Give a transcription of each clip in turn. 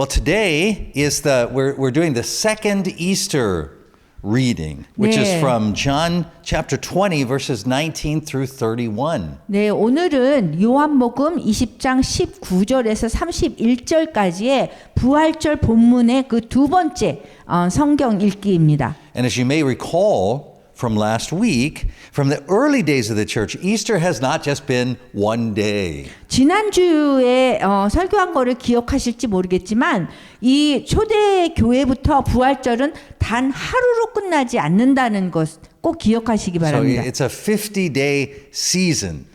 Well, today is we're doing the second Easter reading, which is from John chapter 20 verses 19 through 31. 네, 오늘은 요한복음 20장 19절에서 31절까지의 부활절 본문의 그 두 번째 성경 읽기입니다. And as you may recall from last week, from the early days of the church, Easter has not just been one day. 지난주에 설교한 거를 기억하실지 모르겠지만 이 초대 교회부터 부활절은 단 하루로 끝나지 않는다는 것 꼭 기억하시기 바랍니다. So it's a 50-day season.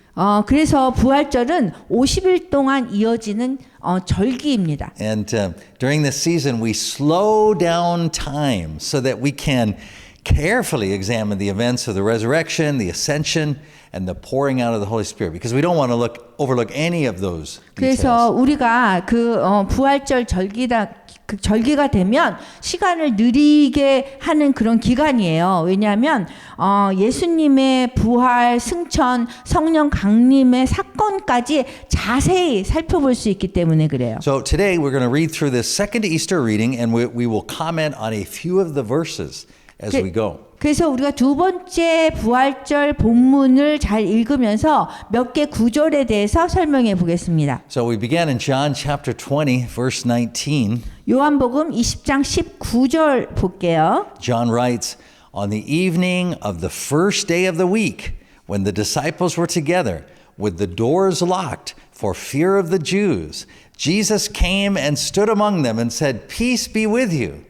그래서 부활절은 50일 동안 이어지는 절기입니다. And during this season, we slow down time so that we can carefully examine the events of the resurrection, the ascension, and the pouring out of the Holy Spirit, because we don't want to overlook any of those details. 그래서 우리가 그 부활절 절기가 되면 시간을 느리게 하는 그런 기간이에요. 왜냐하면 예수님의 부활, 승천, 성령 강림의 사건까지 자세히 살펴볼 수 있기 때문에 그래요. So today we're going to read through this second Easter reading, and we will comment on a few of the verses as we go. 그래서 우리가 두 번째 부활절 본문을 잘 읽으면서 몇 개 구절에 대해서 설명해 보겠습니다. So we began in John chapter 20, verse 19. 요한복음 20장 19절 볼게요. John writes, On the evening of the first day of the week, when the disciples were together, with the doors locked for fear of the Jews, Jesus came and stood among them and said, Peace be with you.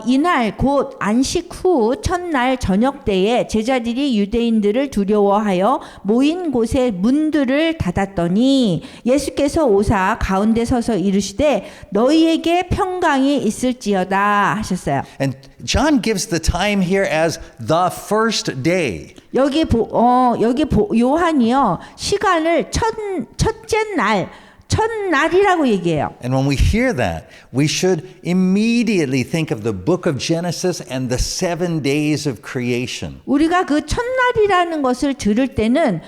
이날 곧 안식 후 첫날 저녁 때에 제자들이 유대인들을 두려워하여 모인 곳에 문들을 닫았더니 예수께서 오사 가운데 서서 이르시되 너희에게 평강이 있을지어다 하셨어요. And John gives the time here as the first day. 여기 요한이요 시간을 첫째 날 첫날이라고 얘기해요. And when we hear that, we should immediately think of the book of Genesis and the 7 days of creation. 우리가 그 첫날이라는 것을 들을 때는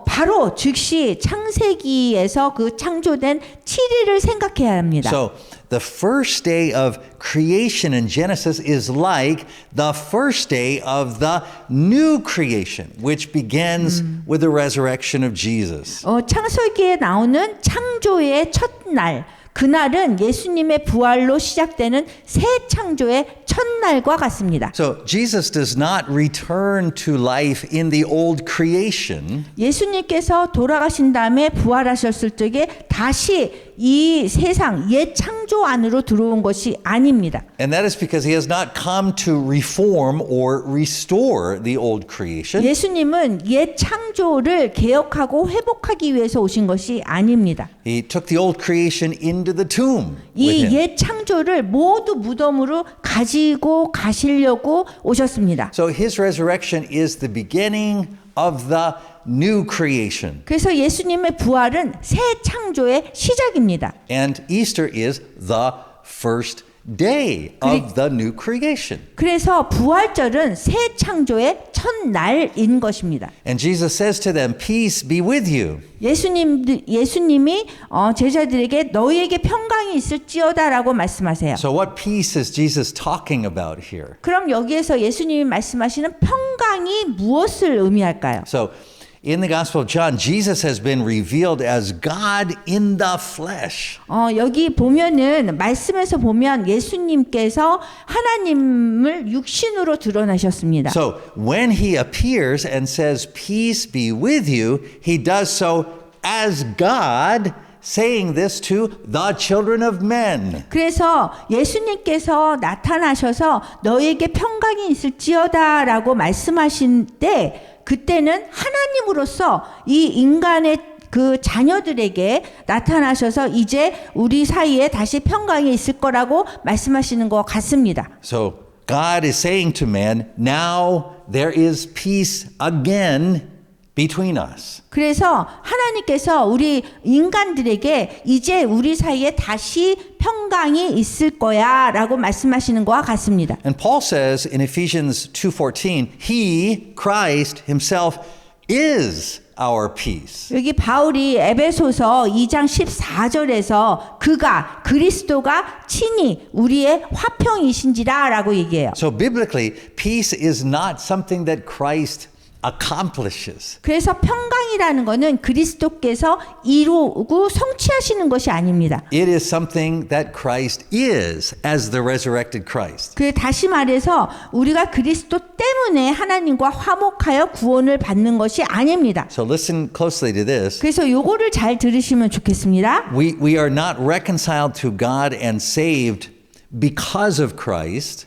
바로 즉시 창세기에서 그 창조된 7일을 생각해야 합니다. So the first day of creation in Genesis is like the first day of the new creation, which begins with the resurrection of Jesus. 창세기에 나오는 창조의 첫날, 그날은 예수님의 부활로 시작되는 새 창조의 첫날과 같습니다. So Jesus does not return to life in the old creation. 예수님께서 돌아가신 다음에 부활하셨을 적에 다시 이 세상 옛 창조 안으로 들어온 것이 아닙니다. And that is because he has not come to reform or restore the old creation. 예수님은 옛 창조를 개혁하고 회복하기 위해서 오신 것이 아닙니다. He took the old creation into the tomb with 이 him. 옛 창조를 모두 무덤으로 가지고 가시려고 오셨습니다. So his resurrection is the beginning of the new creation. 그래서 예수님의 부활은 새 창조의 시작입니다. And Easter is the first day of the new creation. 그래서 부활절은 새 창조의 첫날인 것입니다. And Jesus says to them, Peace be with you. 예수님이 제자들에게 너희에게 평강이 있을지어다라고 말씀하세요. So what peace is Jesus talking about here? 그럼 여기에서 예수님이 말씀하시는 평강이 무엇을 의미할까요? So in the Gospel of John, Jesus has been revealed as God in the flesh. 여기 보면은 말씀에서 보면 예수님께서 하나님을 육신으로 드러나셨습니다. So when he appears and says, Peace be with you, he does so as God, saying this to the children of men. 그래서 예수님께서 나타나셔서 너에게 평강이 있을지어다라고 말씀하신 때 그때는 하나님으로서 이 인간의 그 자녀들에게 나타나셔서 이제 우리 사이에 다시 평강이 있을 거라고 말씀하시는 것 같습니다. So God is saying to man, now there is peace again between us. 그래서 하나님께서 우리 인간들에게 이제 우리 사이에 다시 평강이 있을 거야라고 말씀하시는 것과 같습니다. And Paul says in Ephesians 2:14, he, Christ himself, is our peace. 여기 바울이 에베소서 2장 14절에서 그리스도가 친히 우리의 화평이신지라라고 얘기해요. So biblically, peace is not something that Christ accomplishes. 그래서 평강이라는 것은 그리스도께서 이루고 성취하시는 것이 아닙니다. It is something that Christ is as the resurrected Christ. 다시 말해서 우리가 그리스도 때문에 하나님과 화목하여 구원을 받는 것이 아닙니다. So listen closely to this. 그래서 요거를 잘 들으시면 좋겠습니다. We are not reconciled to God and saved because of Christ.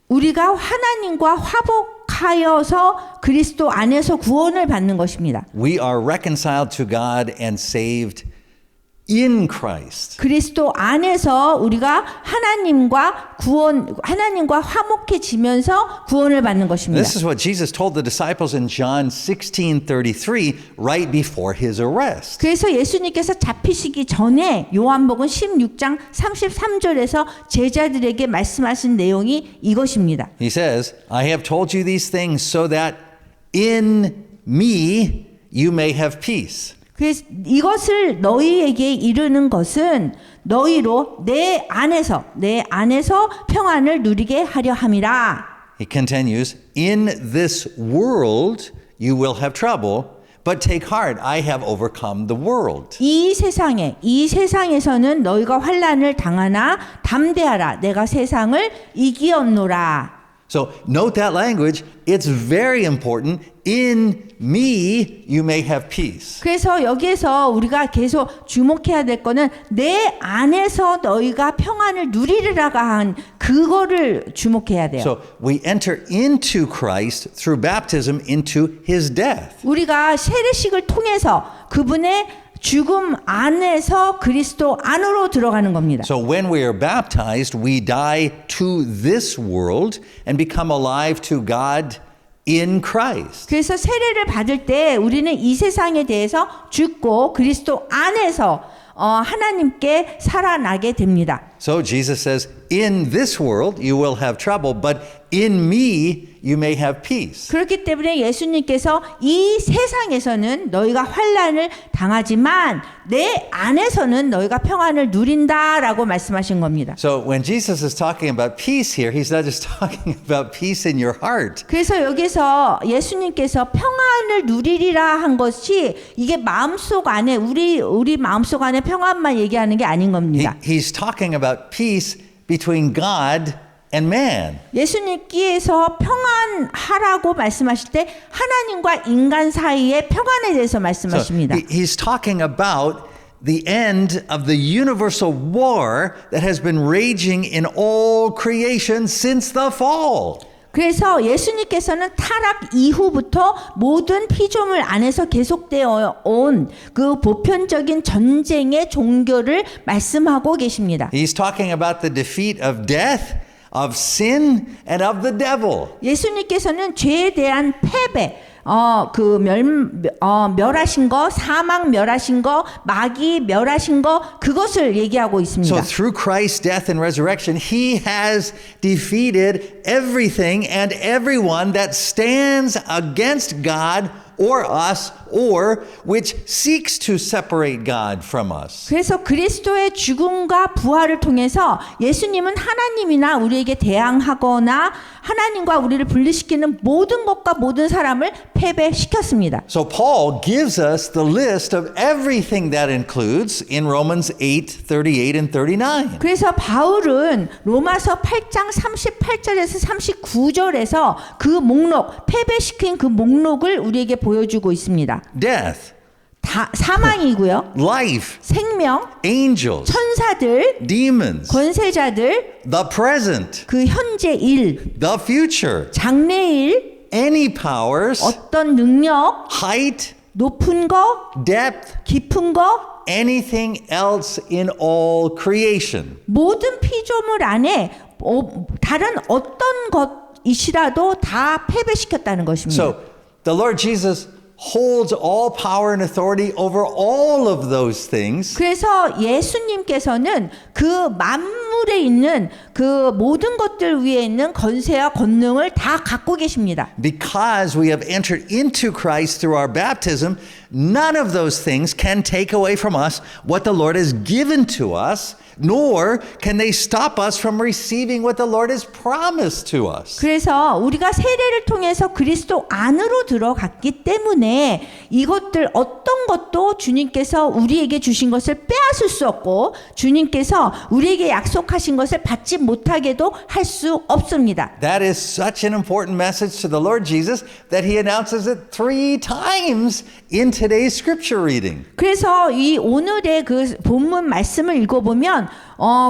우리가 하나님과 화목하여서 그리스도 안에서 구원을 받는 것입니다. We are reconciled to God and saved in Christ. 그리스도 안에서 우리가 하나님과 화목해지면서 구원을 받는 것입니다. This is what Jesus told the disciples in John 16:33 right before his arrest. 그래서 예수님께서 잡히시기 전에 요한복음 16장 33절에서 제자들에게 말씀하신 내용이 이것입니다. He says, I have told you these things so that in me you may have peace. 그래서 이것을 너희에게 이르는 것은 너희로 내 안에서 평안을 누리게 하려 함이라. He continues, in this world you will have trouble, but take heart, I have overcome the world. 이 세상에서는 너희가 환난을 당하나 담대하라. 내가 세상을 이기었노라. So note that language. It's very important. In me you may have peace. 그래서 여기에서 우리가 계속 주목해야 될 거는 내 안에서 너희가 평안을 누리리라가 한 그거를 주목해야 돼요. So we enter into Christ through baptism into his death. 우리가 세례식을 통해서 그분의 죽음 안에서 그리스도 안으로 들어가는 겁니다. So when we are baptized, we die to this world and become alive to God in Christ. 그래서 세례를 받을 때 우리는 이 세상에 대해서 죽고 그리스도 안에서 하나님께 살아나게 됩니다. So Jesus says, in this world you will have trouble, but in me you may have peace. 그렇기 때문에 예수님께서 이 세상에서는 너희가 환난을 당하지만 내 안에서는 너희가 평안을 누린다라고 말씀하신 겁니다. So when Jesus is talking about peace here, he's not just talking about peace in your heart. 그래서 여기서 예수님께서 평안을 누리리라 한 것이 이게 마음속 안에 우리 마음속 안에 평안만 얘기하는 게 아닌 겁니다. He's talking about peace between God and man. 예수님께서 평안하라고 말씀하실 때 하나님과 인간 사이의 평안에 대해서 말씀하십니다. So he's talking about the end of the universal war that has been raging in all creation since the fall. 그래서 예수님께서는 타락 이후부터 모든 피조물 안에서 계속되어 온 그 보편적인 전쟁의 종교를 말씀하고 계십니다. He's talking about the defeat of death, of sin, and of the devil. 예수님께서는 죄에 대한 패배, 멸하신 거, 사망 멸하신 거, 마귀 멸하신 거, 그것을 얘기하고 있습니다. So through Christ's death and resurrection, he has defeated everything and everyone that stands against God or us or which seeks to separate God from us. 그래서 그리스도의 죽음과 부활을 통해서 예수님은 하나님이나 우리에게 대항하거나 하나님과 우리를 분리시키는 모든 것과 모든 사람을 패배시켰습니다. So Paul gives us the list of everything that includes in Romans 8:38 and 39. 그래서 바울은 로마서 8장 38절에서 39절에서 그 목록, 패배시킨 그 목록을 우리에게 보여주고 있습니다. Death, 사망이고요. life, 생명, angels, 천사들, demons, 권세자들, the present, 그 현재 일, the future, 장래일, any powers, 어떤 능력, height, 높은 거, depth, 깊은 거, anything else in all creation. 모든 피조물 안에 다른 어떤 것이시라도 다 패배시켰다는 것입니다. So the Lord Jesus holds all power and authority over all of those things. 그래서 예수님께서는 그 만물 만물에 있는 그 모든 것들 위에 있는 권세와 권능을 다 갖고 계십니다. Because we have entered into Christ through our baptism, none of those things can take away from us what the Lord has given to us, nor can they stop us from receiving what the Lord has promised to us. 그래서 우리가 세례를 통해서 그리스도 안으로 들어갔기 때문에 이것들 어떤 것도 주님께서 우리에게 주신 것을 빼앗을 수 없고 주님께서 우리에게 약속하신 것을 받지 못하게도 할 수 없습니다. That is such an important message to the Lord Jesus that he announces it 3 times in today's scripture reading. 그래서 이 오늘의 그 본문 말씀을 읽어보면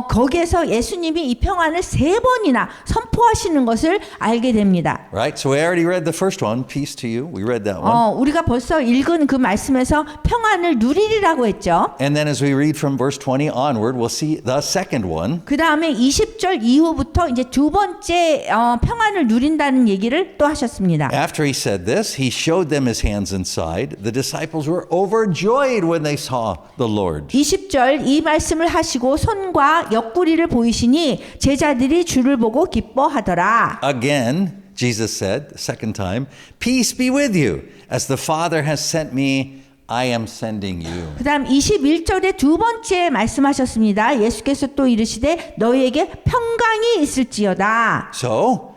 거기에서 예수님이 이 평안을 3번이나 선포하시는 것을 알게 됩니다. Right? So we already read the first one, peace to you. We read that one. 우리가 벌써 읽은 그 말씀에서 평안을 누리리라고 했죠. And then as we read from verse 20 onward, we'll see the second one. 그 다음에 20절 이후부터 이제 두 번째 평안을 누린다는 얘기를 또 하셨습니다. After he said this, he showed them his hands and side. The disciples were overjoyed when they saw the Lord. 20절 이 말씀을 하시고 손과 옆구리를 보이시니 제자들이 주를 보고 기뻐하더라. Again, Jesus said, the second time, peace be with you. As the Father has sent me, I am sending you. 그 다음 21절에 두 번째 말씀하셨습니다. 예수께서 또 이르시되 너희에게 평강이 있을지어다. So,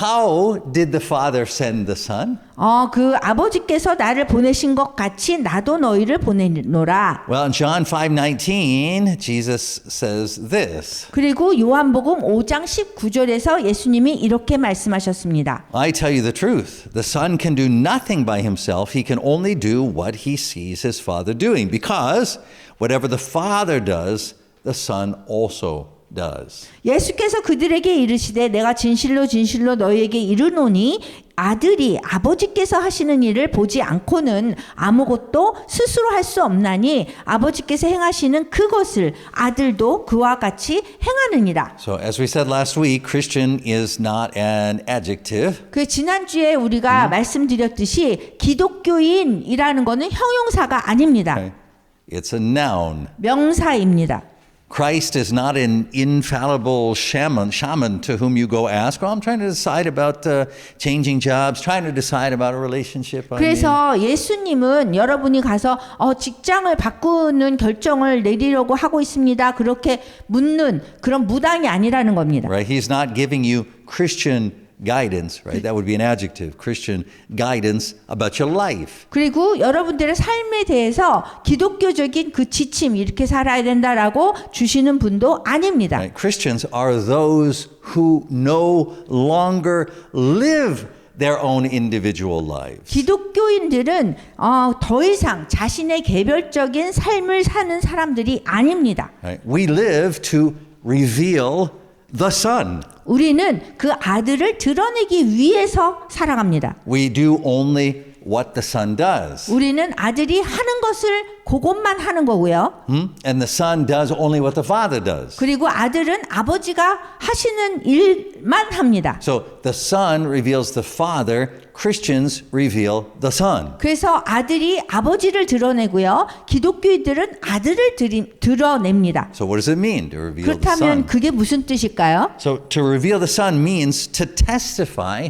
how did the Father send the Son? 그 아버지께서 나를 보내신 것 같이 나도 너희를 보내노라. Well, in John 5:19, Jesus says this. 그리고 요한복음 5장 19절에서 예수님이 이렇게 말씀하셨습니다. I tell you the truth. The Son can do nothing by himself. He can only do what he sees his Father doing. Because whatever the Father does, the Son also does. 예수께서 그들에게 이르시되 내가 진실로 진실로 너희에게 이르노니 아들이 아버지께서 하시는 일을 보지 않고는 아무것도 스스로 할 수 없나니 아버지께서 행하시는 그것을 아들도 그와 같이 행하느니라. So as we said last week, Christian is not an adjective. 그 지난주에 우리가 말씀드렸듯이 기독교인이라는 것은 형용사가 아닙니다. Okay? It's a noun. 명사입니다. Christ is not an infallible shaman to whom you go ask, I'm trying to decide about changing jobs, trying to decide about a relationship. 그래서 예수님은 여러분이 가서 직장을 바꾸는 결정을 내리려고 하고 있습니다. 그렇게 묻는 그런 무당이 아니라는 겁니다. Right? He's not giving you Christian guidance, right? That would be an adjective. Christian guidance about your life. 그리고 여러분들의 삶에 대해서 기독교적인 그 지침 이렇게 살아야 된다라고 주시는 분도 아닙니다. Right? Christians are those who no longer live their own individual lives. 기독교인들은 더 이상 자신의 개별적인 삶을 사는 사람들이 아닙니다. Right? We live to reveal the Son. 우리는 그 아들을 드러내기 위해서 살아갑니다. We do only what the Son does. 우리는 아들이 하는 것을 그것만 하는 거고요. And the Son does only what the Father does. 그리고 아들은 아버지가 하시는 일만 합니다. So the Son reveals the Father, Christians reveal the Son. 그래서 아들이 아버지를 드러내고요. 기독교인들은 아들을 드러냅니다. So what does it mean to reveal the 그렇다면 Son? 그게 무슨 뜻일까요? So to reveal the Son means to testify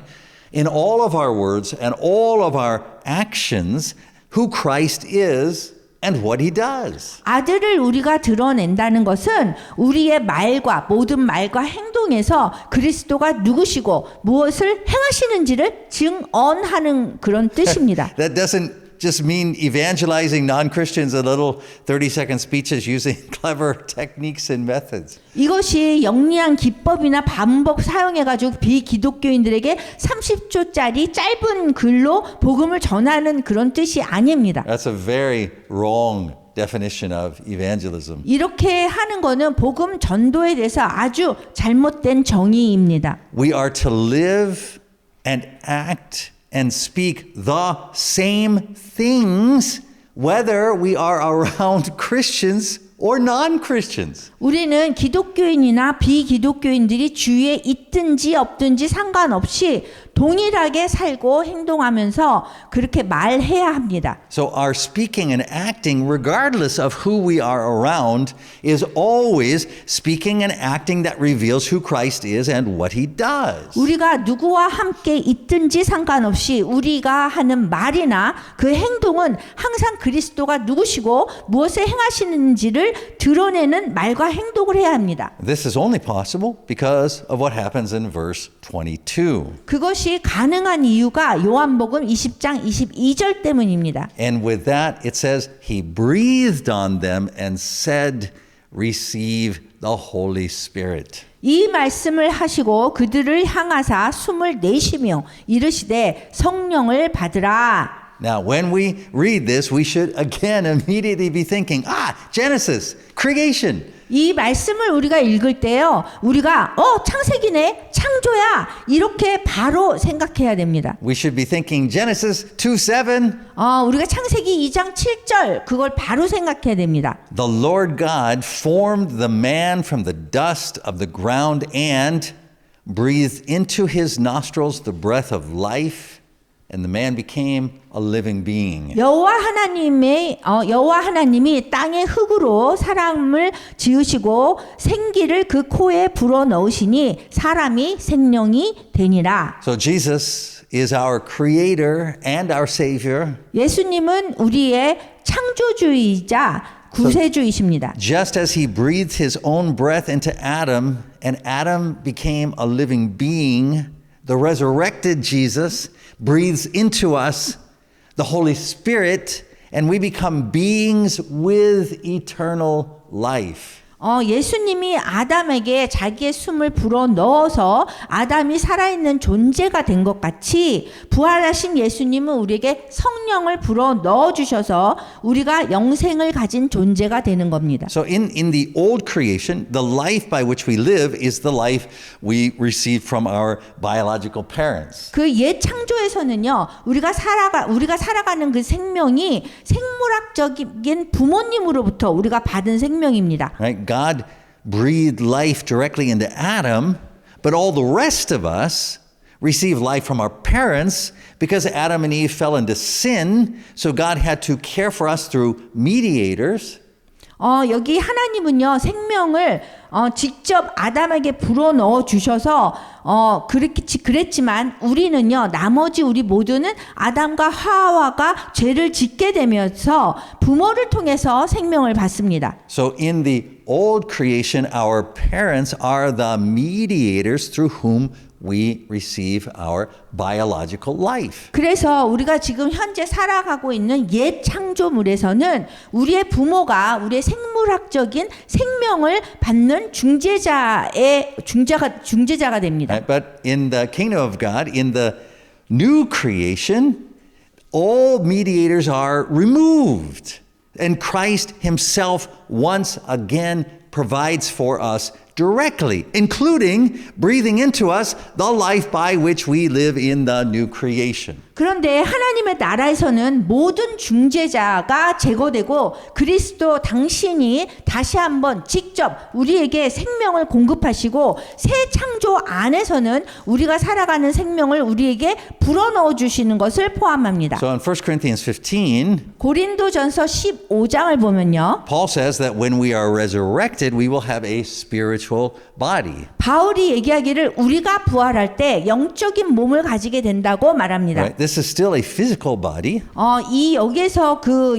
in all of our words and all of our actions who Christ is and what he does. 아들을 우리가 드러낸다는 것은 우리의 말과 모든 말과 행동에서 그리스도가 누구시고 무엇을 행하시는지를 증언하는 그런 뜻입니다. That doesn't just mean evangelizing non-Christians in little 30-second speeches using clever techniques and methods. 이것이 영리한 기법이나 반복 사용해가지고 비기독교인들에게 30초짜리 짧은 글로 복음을 전하는 그런 뜻이 아닙니다. That's a very wrong definition of evangelism. 이렇게 하는 거는 복음 전도에 대해서 아주 잘못된 정의입니다. We are to live and act and speak the same things whether we are around Christians or non-Christians. 우리는 기독교인이나 비기독교인들이 주위에 있든지 없든지 상관없이 동일하게 살고 행동하면서 그렇게 말해야 합니다. So our speaking and acting, regardless of who we are around, is always speaking and acting that reveals who Christ is and what he does. 우리가 누구와 함께 있든지 상관없이 우리가 하는 말이나 그 행동은 항상 그리스도가 누구시고 무엇을 행하시는지를 드러내는 말과 행동을 해야 합니다. This is only possible because of what happens in verse 22. 그것이 가능한 이유가 요한복음 20장 22절 때문입니다. And with that, it says, he breathed on them and said, receive the Holy Spirit. 이 말씀을 하시고 그들을 향하사 숨을 내쉬며 이르시되 성령을 받으라. Now, when we read this, we should again immediately be thinking, Genesis, creation. 이 말씀을 우리가 읽을 때요, 우리가 창세기네, 창조야 이렇게 바로 생각해야 됩니다. We should be thinking Genesis 2:7. 우리가 창세기 2장 7절 그걸 바로 생각해야 됩니다. The Lord God formed the man from the dust of the ground and breathed into his nostrils the breath of life, and the man became a living being. 여호와 하나님이 땅의 흙으로 사람을 지으시고 생기를 그 코에 불어 넣으시니 사람이 생명이 되니라. So Jesus is our creator and our savior. 예수님은 우리의 창조주이자 구세주이십니다. Just as he breathed his own breath into Adam and Adam became a living being, the resurrected Jesus breathes into us the Holy Spirit, and we become beings with eternal life. 예수님이 아담에게 자기의 숨을 불어 넣어서 아담이 살아있는 존재가 된 것 같이 부활하신 예수님은 우리에게 성령을 불어 넣어주셔서 우리가 영생을 가진 존재가 되는 겁니다. So in the old creation, the life by which we live is the life we receive from our biological parents. 그 옛 창조에서는요, 우리가 살아가는 그 생명이 생물학적인 부모님으로부터 우리가 받은 생명입니다. Right? God breathed life directly into Adam, but all the rest of us receive life from our parents because Adam and Eve fell into sin. So God had to care for us through mediators. 여기 하나님은요, 생명을 직접 아담에게 불어 넣어 주셔서 그랬지만 우리는요, 나머지 우리 모두는 아담과 하와가 죄를 짓게 되면서 부모를 통해서 생명을 받습니다. So in the old creation, our parents are the mediators through whom we receive our biological life. 그래서 우리가 지금 현재 살아가고 있는 옛 창조물에서는 우리의 부모가 우리의 생물학적인 생명을 받는 중재자가 됩니다. Right? But in the kingdom of God, in the new creation, all mediators are removed. And Christ himself once again provides for us directly, including breathing into us the life by which we live in the new creation. 그런데 하나님의 나라에서는 모든 중재자가 제거되고 그리스도 당신이 다시 한번 직접 우리에게 생명을 공급하시고 새 창조 안에서는 우리가 살아가는 생명을 우리에게 불어넣어 주시는 것을 포함합니다. So in 1 Corinthians 15, 고린도전서 15장을 보면요. Paul says that when we are resurrected, we will have a spiritual body. 바울이 얘기하기를 우리가 부활할 때 영적인 몸을 가지게 된다고 말합니다. Right? This is still a physical body. 여기에서 그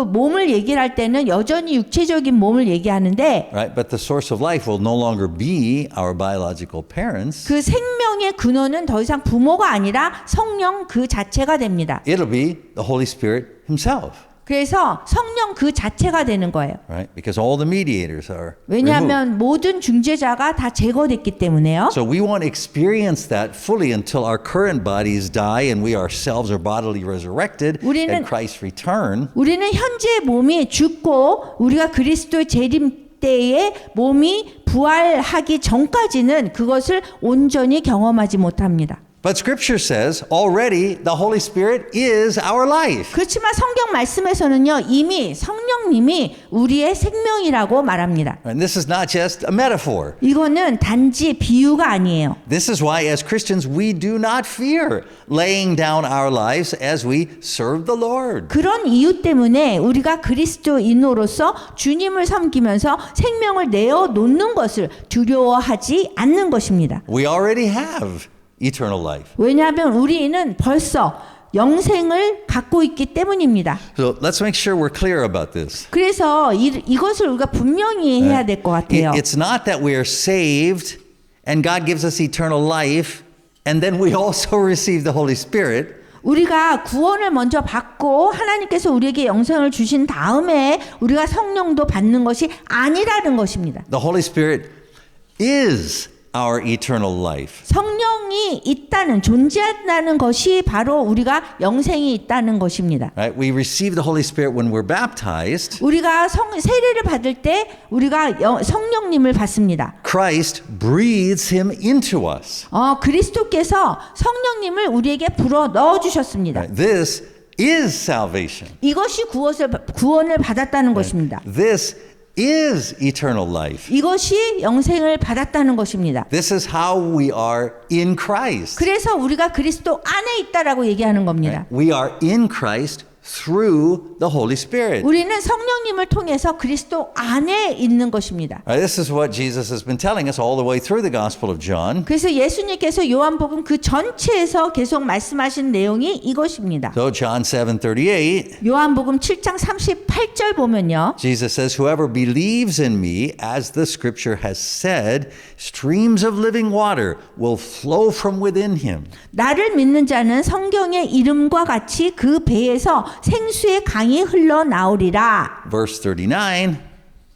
몸을 얘기를 할 때는 여전히 육체적인 몸을 얘기하는데 Right? But the source of life will no longer be our biological parents. 그 생명의 근원은 더 이상 부모가 아니라 성령 그 자체가 됩니다. It'll be the Holy Spirit himself. 그래서 성령 그 자체가 되는 거예요. Right? Because all the mediators are removed. 왜냐하면 모든 중재자가 다 제거됐기 때문에요. So we won't experience that fully until our current bodies die and we ourselves are bodily resurrected at Christ's return. 우리는 현재 몸이 죽고 우리가 그리스도의 재림 때에 몸이 부활하기 전까지는 그것을 온전히 경험하지 못합니다. But Scripture says already the Holy Spirit is our life. 그렇지만 성경 말씀에서는요, 이미 성령 성령님이 우리의 생명이라고 말합니다. And this is not just a metaphor. 이거는 단지 비유가 아니에요. This is why, as Christians, we do not fear laying down our lives as we serve the Lord. 그런 이유 때문에 우리가 그리스도인으로서 주님을 섬기면서 생명을 내어 놓는 것을 두려워하지 않는 것입니다. We already have eternal life. 왜냐하면 우리는 벌써 영생을 갖고 있기 때문입니다. So let's make sure we're clear about this. 그래서 이것을 우리가 분명히 해야 될 것 같아요. It's not that we are saved and God gives us eternal life and then we also receive the Holy Spirit. 우리가 구원을 먼저 받고 하나님께서 우리에게 영생을 주신 다음에 우리가 성령도 받는 것이 아니라는 것입니다. The Holy Spirit is our eternal life. 성령이 있다는 존재한다는 것이 바로 우리가 영생이 있다는 것입니다. Right? We receive the Holy Spirit when we're baptized. 우리가 세례를 받을 때 우리가 성령님을 받습니다. Christ breathes him into us. 그리스도께서 성령님을 우리에게 불어 넣어 주셨습니다. Right? This is salvation. 이것이 구원을 받았다는 것입니다. This is eternal life. 이것이 영생을 받았다는 것입니다. This is how we are in Christ. 그래서 우리가 그리스도 안에 있다라고 얘기하는 겁니다. We are in Christ through the Holy Spirit. 우리는 성령님을 통해서 그리스도 안에 있는 것입니다. This is what Jesus has been telling us all the way through the Gospel of John. 그래서 예수님께서 요한복음 그 전체에서 계속 말씀하신 내용이 이것입니다. So John 7:38, 요한복음 7장 38절 보면요. Jesus says, "Whoever believes in me, as the scripture has said, streams of living water will flow from within him." 나를 믿는 자는 성경의 이름과 같이 그 배에서 생수의 강이 흘러나오리라. Verse 39,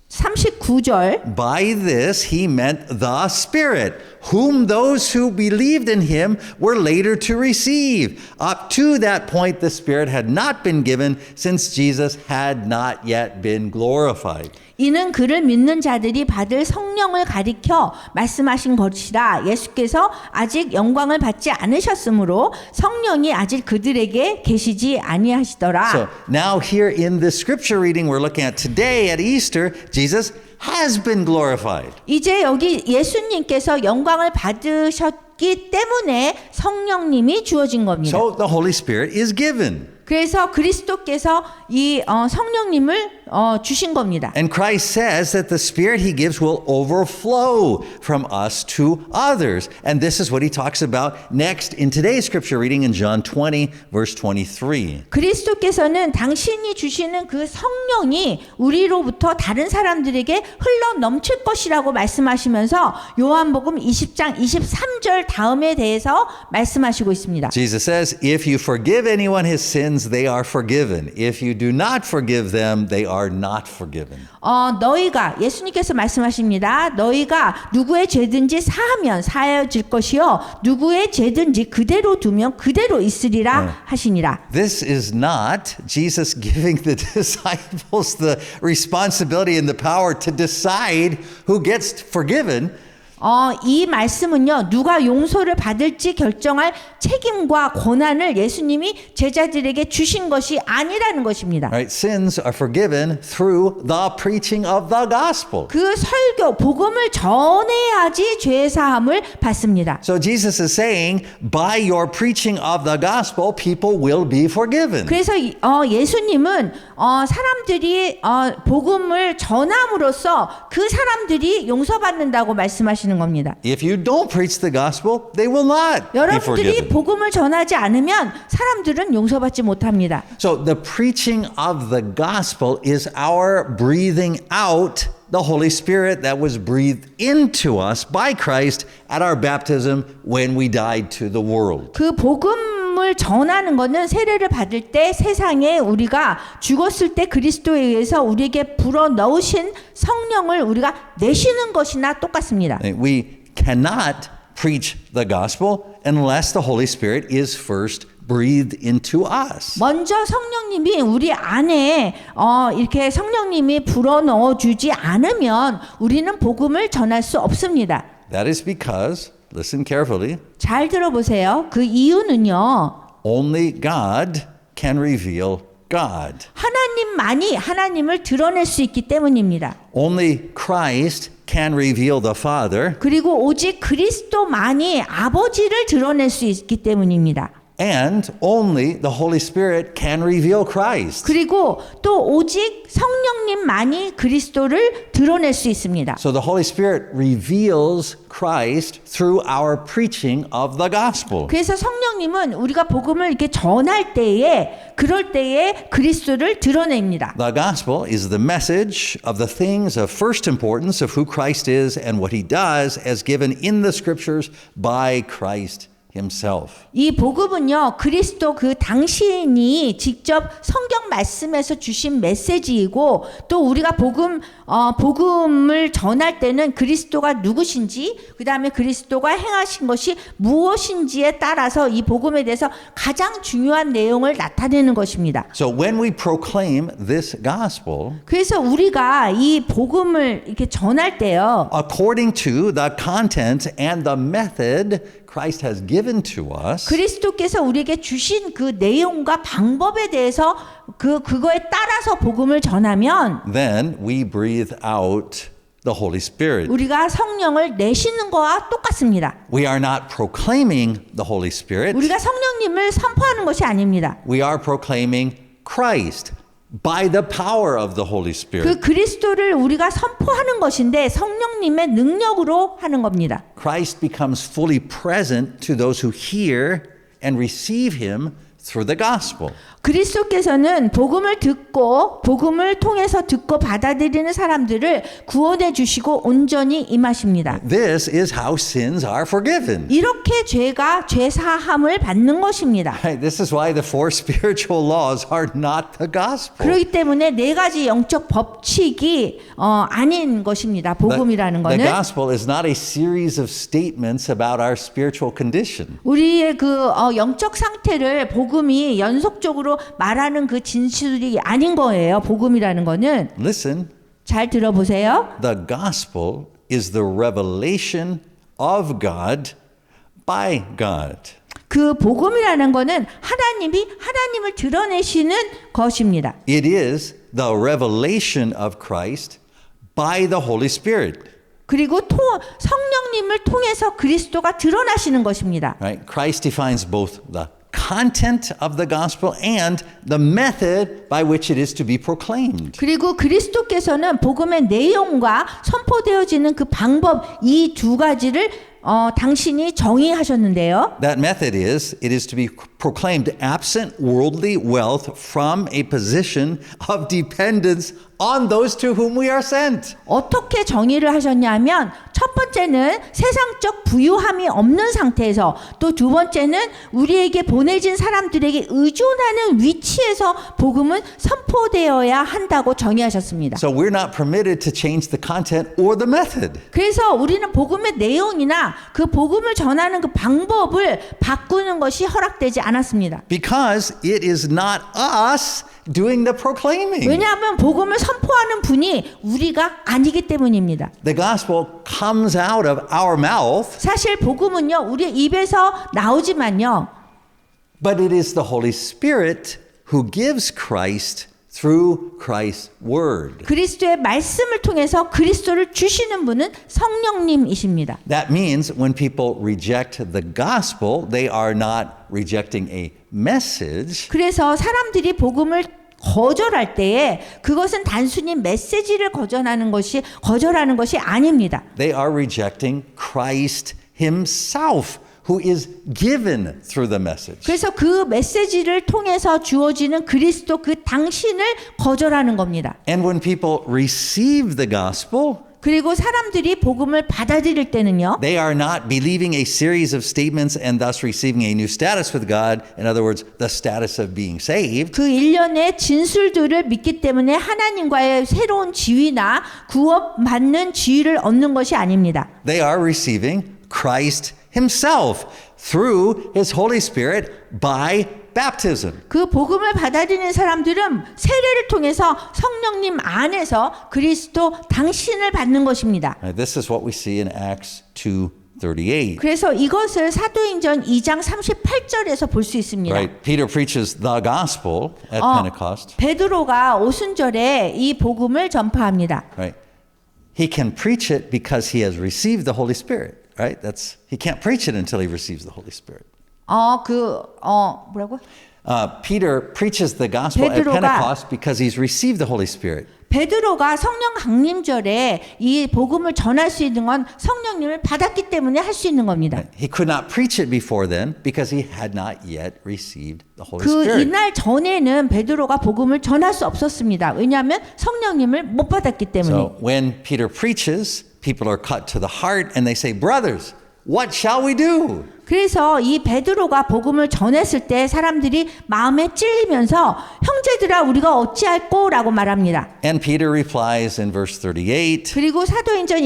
39절. by this he meant the Spirit, whom those who believed in him were later to receive. Up to that point, the Spirit had not been given, since Jesus had not yet been glorified. 이는 그를 믿는 자들이 받을 성령을 가리켜 말씀하신 것이라. 예수께서 아직 영광을 받지 않으셨으므로 성령이 아직 그들에게 계시지 아니하시더라. So now here in this scripture reading we're looking at today at Easter, Jesus has been glorified. 이제 여기 예수님께서 영광을 받으셨기 때문에 성령님이 주어진 겁니다. So the Holy Spirit is given. 그래서 그리스도께서 이 성령님을 주신 겁니다. And Christ says that the Spirit he gives will overflow from us to others. And this is what he talks about next in today's scripture reading in John 20, verse 23. 그리스도께서는 당신이 주시는 그 성령이 우리로부터 다른 사람들에게 흘러 넘칠 것이라고 말씀하시면서 요한복음 20장 23절 다음에 대해서 말씀하시고 있습니다. Jesus says, if you forgive anyone his sins, they are forgiven. If you do not forgive them, they are not forgiven. 너희가 예수님께서 말씀하십니다. 너희가 누구의 죄든지 사하면 사하여질 것이요 누구의 죄든지 그대로 두면 그대로 있으리라 하시니라. This is not Jesus giving the disciples the responsibility and the power to decide who gets forgiven. 이 말씀은요, 누가 용서를 받을지 결정할 책임과 권한을 예수님이 제자들에게 주신 것이 아니라는 것입니다. Right? Sins are forgiven through the preaching of the gospel. 그 설교, 복음을 전해야지 죄 사함을 받습니다. So Jesus is saying, by your preaching of the gospel, people will be forgiven. 그래서 예수님은 사람들이 복음을 전함으로써 그 사람들이 용서받는다고 말씀하시는 겁니다. If you don't preach the gospel, they will not be 여러분들이 forgiven. 복음을 전하지 않으면 사람들은 용서받지 못합니다. So the preaching of the gospel is our breathing out the Holy Spirit that was breathed into us by Christ at our baptism when we died to the world. 그 복음을 전하는 것은 세례를 받을 때 세상에 우리가 죽었을 때 그리스도에 의해서 우리에게 불어 넣으신 성령을 우리가 내쉬는 것이나 똑같습니다. We cannot preach the gospel unless the Holy Spirit is first breathed into us. 먼저 성령님이 우리 안에 이렇게 성령님이 불어 넣어 주지 않으면 우리는 복음을 전할 수 없습니다. That is because, listen carefully, 잘 들어보세요. 그 이유는요. only God can reveal God. 하나님만이 하나님을 드러낼 수 있기 때문입니다. Only Christ can reveal the Father, 그리고 오직 그리스도만이 아버지를 드러낼 수 있기 때문입니다. and only the Holy Spirit can reveal Christ. 그리고 또 오직 성령님만이 그리스도를 드러낼 수 있습니다. So the Holy Spirit reveals Christ through our preaching of the gospel. 그래서 성령님은 우리가 복음을 이렇게 전할 때에 그럴 때에 그리스도를 드러냅니다. The gospel is the message of the things of first importance of who Christ is and what he does as given in the scriptures by Christ himself. 이 복음은요, 그리스도 그 당신이 직접 성경 말씀에서 주신 메시지이고, 또 우리가 복음을 전할 때는 그리스도가 누구신지, 그 다음에 그리스도가 행하신 것이 무엇인지에 따라서 이 복음에 대해서 가장 중요한 내용을 나타내는 것입니다. So when we proclaim this gospel, 그래서 우리가 이 복음을 이렇게 전할 때요, according to the content and the method Christ has given to us, 그리스도께서 우리에게 주신 그 내용과 방법에 대해서 그거에 따라서 복음을 전하면 then we breathe out the Holy Spirit. 우리가 성령을 내쉬는 거와 똑같습니다. We are not proclaiming the Holy Spirit. 우리가 성령님을 선포하는 것이 아닙니다. We are proclaiming Christ by the power of the Holy Spirit. 그 그리스도를 우리가 선포하는 것인데 성령님의 능력으로 하는 겁니다. Christ becomes fully present to those who hear and receive him through the gospel. 그리스도께서는 복음을 듣고 복음을 통해서 듣고 받아들이는 사람들을 구원해 주시고 온전히 임하십니다. This is how sins are forgiven. 이렇게 죄가 죄 사함을 받는 것입니다. This is why the four spiritual laws are not the gospel. 그렇기 때문에 네 가지 영적 법칙이 아닌 것입니다. 복음이라는 The 거는 gospel is not a series of statements about our spiritual condition. 우리의 그 영적 상태를 복음이 연속적으로 말하는 그 진술이 아닌 거예요. 복음이라는 거는 Listen, 잘 들어보세요. the gospel is the revelation of God by God. 그 복음이라는 거는 하나님을 드러내시는 것입니다. It is the revelation of Christ by the Holy Spirit. 그리고 성령님을 통해서 그리스도가 드러나시는 것입니다. Right? Christ defines both the content of the gospel and the method by which it is to be proclaimed. 그리고 그리스도께서는 복음의 내용과 선포되어지는 그 방법 이 두 가지를 당신이 정의하셨는데요. That method is, it is to be proclaimed absent worldly wealth from a position of dependence on those to whom we are sent. 어떻게 정의를 하셨냐면 첫 번째는 세상적 부유함이 없는 상태에서 또 두 번째는 우리에게 보내진 사람들에게 의존하는 위치에서 복음은 선포되어야 한다고 정의하셨습니다. So we're not permitted to change the content or the method. 그래서 우리는 복음의 내용이나 그 복음을 전하는 그 방법을 바꾸는 것이 허락되지 않았습니다. Because it is not us doing the proclaiming. 왜냐하면 복음을 선포하는 분이 우리가 아니기 때문입니다. The gospel comes out of our mouth, 사실 복음은요, 우리 입에서 나오지만요, but it is the Holy Spirit who gives Christ through Christ's word. 그리스도의 말씀을 통해서 그리스도를 주시는 분은 성령님이십니다. That means when people reject the gospel, they are not rejecting a message. 그래서 사람들이 복음을 거절할 때에 그것은 단순히 메시지를 거절하는 것이 아닙니다. They are rejecting Christ himself, who is given through the message. 그래서 그 메시지를 통해서 주어지는 그리스도 그 당신을 거절하는 겁니다. And when people receive the gospel, 그리고 사람들이 복음을 받아들일 때는요, they are not believing a series of statements and thus receiving a new status with God. In other words, the status of being saved. 그 일련의 진술들을 믿기 때문에 하나님과의 새로운 지위나 구원받는 지위를 얻는 것이 아닙니다. They are receiving Christ himself through his Holy Spirit by baptism. 그 복음을 받아들이는 사람들은 세례를 통해서 성령님 안에서 그리스도 당신을 받는 것입니다. This is what we see in Acts 38. 그래서 이것을 사도행전 2장 38절에서 볼 수 있습니다. Right? Peter preaches the gospel at Pentecost. 베드로가 오순절에 이 복음을 전파합니다. Right? He can preach it because he has received the Holy Spirit. Right? He can't preach it until he receives the Holy Spirit. 뭐라고? Peter preaches the gospel at 베드로가 Pentecost because he's received the Holy Spirit. 베드로가 성령 강림절에 이 복음을 전할 수 있는 건 성령님을 받았기 때문에 할 수 있는 겁니다. He could not preach it before then because he had not yet received the Holy 그 Spirit. 이날 전에는 베드로가 복음을 전할 수 없었습니다. 왜냐하면 성령님을 못 받았기 때문에. So when Peter preaches, people are cut to the heart and they say, "Brothers, what shall we do?" 그래서 이 베드로가 복음을 전했을 때 사람들이 마음에 찔리면서 형제들아 우리가 어찌할꼬라고 말합니다. And Peter replies in verse 38, 그리고 사도행전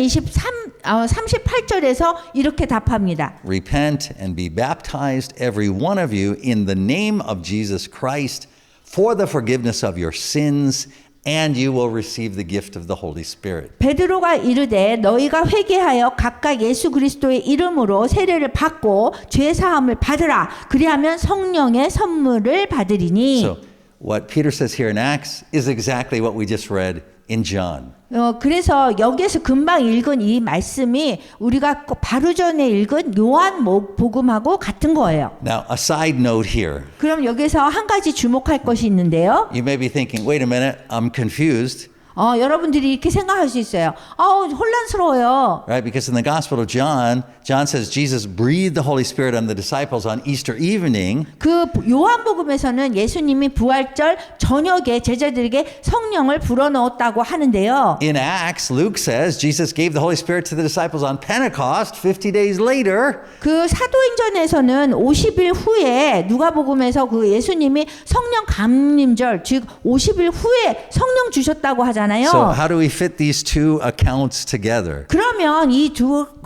38절에서 이렇게 답합니다. "Repent and be baptized every one of you in the name of Jesus Christ for the forgiveness of your sins, and you will receive the gift of the Holy Spirit." 베드로가 이르되 너희가 회개하여 각각 예수 그리스도의 이름으로 세례를 받고 죄 사함을 받으라. 그리하면 성령의 선물을 받으리니. So what Peter says here in Acts is exactly what we just read in John. 그래서 여기에서 금방 읽은 이 말씀이 우리가 바로 전에 읽은 요한 복음하고 같은 거예요. Now, a side note here. 그럼 여기서 한 가지 주목할 것이 있는데요. You may be thinking, wait a minute, I'm confused. 여러분들이 이렇게 생각할 수 있어요. 혼란스러워요. Right? Because in the Gospel of John, John says Jesus breathed the Holy Spirit on the disciples on Easter evening. 그 요한복음에서는 예수님이 부활절 저녁에 제자들에게 성령을 불어넣었다고 하는데요. In Acts, Luke says Jesus gave the Holy Spirit to the disciples on Pentecost 50 days later. 그 사도행전에서는 50일 후에 누가복음에서 그 예수님이 성령 감림절 즉 50일 후에 성령 주셨다고 하잖아요. So how do we fit these two accounts together? 그러면 이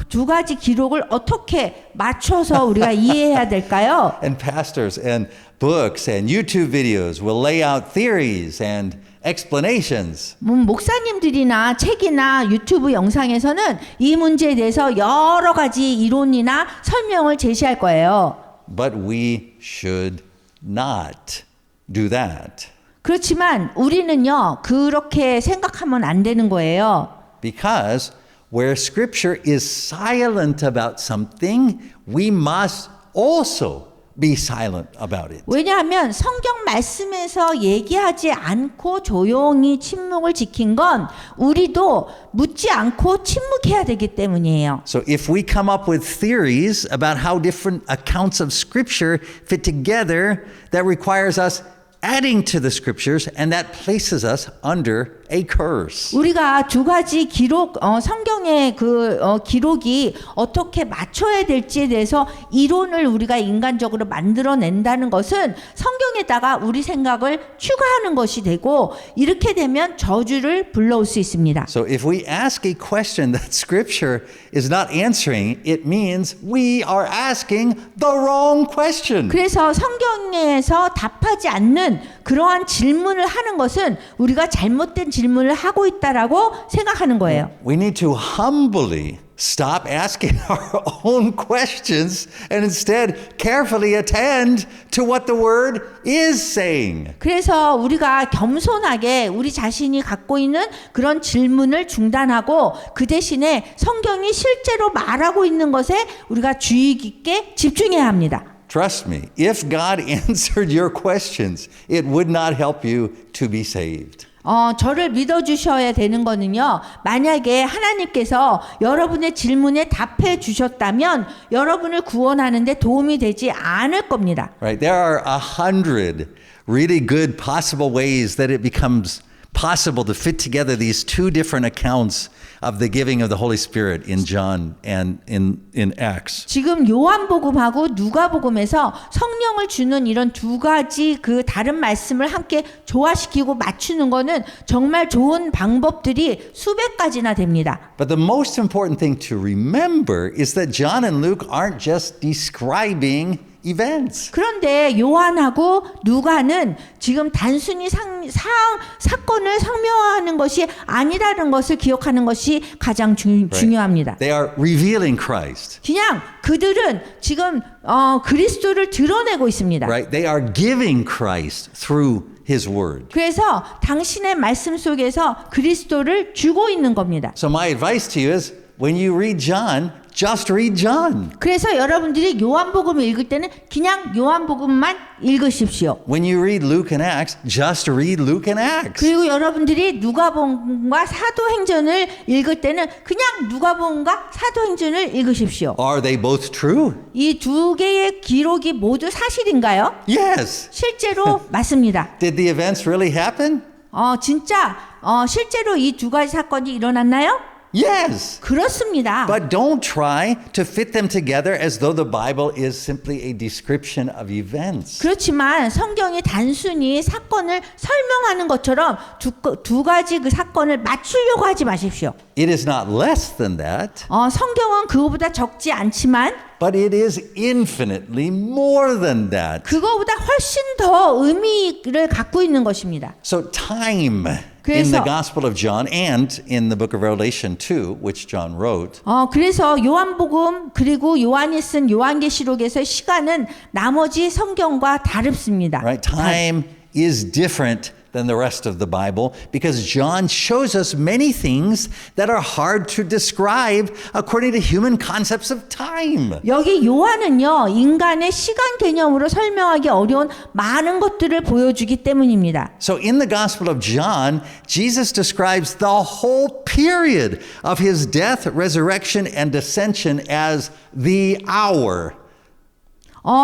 두 가지 기록을 어떻게 맞춰서 우리가 이해해야 될까요? And pastors and books and YouTube videos will lay out theories and explanations. 목사님들이나 책이나 유튜브 영상에서는 이 문제에 대해서 여러 가지 이론이나 설명을 제시할 거예요. But we should not do that. 그렇지만 우리는요, 그렇게 생각하면 안 되는 거예요. Because where Scripture is silent about something, we must also be silent about it. 왜냐하면 성경 말씀에서 얘기하지 않고 조용히 침묵을 지킨 건 우리도 묻지 않고 침묵해야 되기 때문이에요. So if we come up with theories about how different accounts of Scripture fit together, that requires us adding to the Scriptures, and that places us under a curse. 우리가 두 가지 기록, 성경의 기록이 어떻게 맞춰야 될지에 대해서 이론을 우리가 인간적으로 만들어낸다는 것은 성경에다가 우리 생각을 추가하는 것이 되고, 이렇게 되면 저주를 불러올 수 있습니다. So if we ask a question that Scripture is not answering, it means we are asking the wrong question. 그래서 성경에서 답하지 않는 그러한 질문을 하는 것은 우리가 잘못된 질문을 하고 있다라고 생각하는 거예요. We need to humbly stop asking our own questions and instead carefully attend to what the Word is saying. 그래서 우리가 겸손하게 우리 자신이 갖고 있는 그런 질문을 중단하고 그 대신에 성경이 실제로 말하고 있는 것에 우리가 주의 깊게 집중해야 합니다. Trust me, if God answered your questions, it would not help you to be saved. 저를 믿어주셔야 되는 거는요, 만약에 하나님께서 여러분의 질문에 답해 주셨다면 여러분을 구원하는데 도움이 되지 않을 겁니다. Right? There are 100 really good possible ways that it becomes possible to fit together these two different accounts of the giving of the Holy Spirit in John and in Acts. 지금 요한복음하고 누가복음에서 성령을 주는 이런 두 가지 그 다른 말씀을 함께 조화시키고 맞추는 거는 정말 좋은 방법들이 수백 가지나 됩니다. But the most important thing to remember is that John and Luke aren't just describing events. 그런데 요한하고 누가는 지금 단순히 사건을 상명하는 것이 아니라는 것을 기억하는 것이 가장 중요합니다. They are revealing Christ. 그냥 그들은 지금 그리스도를 드러내고 있습니다. Right? They are giving Christ through his word. 그래서 당신의 말씀 속에서 그리스도를 주고 있는 겁니다. So my advice to you is when you read John, just read John. 그래서 여러분들이 요한복음을 읽을 때는 그냥 요한복음만 읽으십시오. When you read Luke and Acts, just read Luke and Acts. 그리고 여러분들이 누가복음과 사도행전을 읽을 때는 그냥 누가복음과 사도행전을 읽으십시오. Are they both true? 이 두 개의 기록이 모두 사실인가요? Yes. 실제로 맞습니다. Did the events really happen? 진짜 실제로 이 두 가지 사건이 일어났나요? Yes. 그렇습니다. But don't try to fit them together as though the Bible is simply a description of events. 그렇지만 성경이 단순히 사건을 설명하는 것처럼 두 가지 그 사건을 맞추려고 하지 마십시오. It is not less than that, 성경은 그거보다 적지 않지만 but it is infinitely more than that. 그거보다 훨씬 더 의미를 갖고 있는 것입니다. So time in the Gospel of John and in the book of Revelation too, which John wrote, 그래서 요한복음 그리고 요한이 쓴 요한계시록에서의 시간은 나머지 성경과 다릅니다. right? Time is different than the rest of the Bible because John shows us many things that are hard to describe according to human concepts of time. 여기 요한은요 인간의 시간 개념으로 설명하기 어려운 많은 것들을 보여주기 때문입니다. So in the Gospel of John, Jesus describes the whole period of his death, resurrection, and ascension as the hour.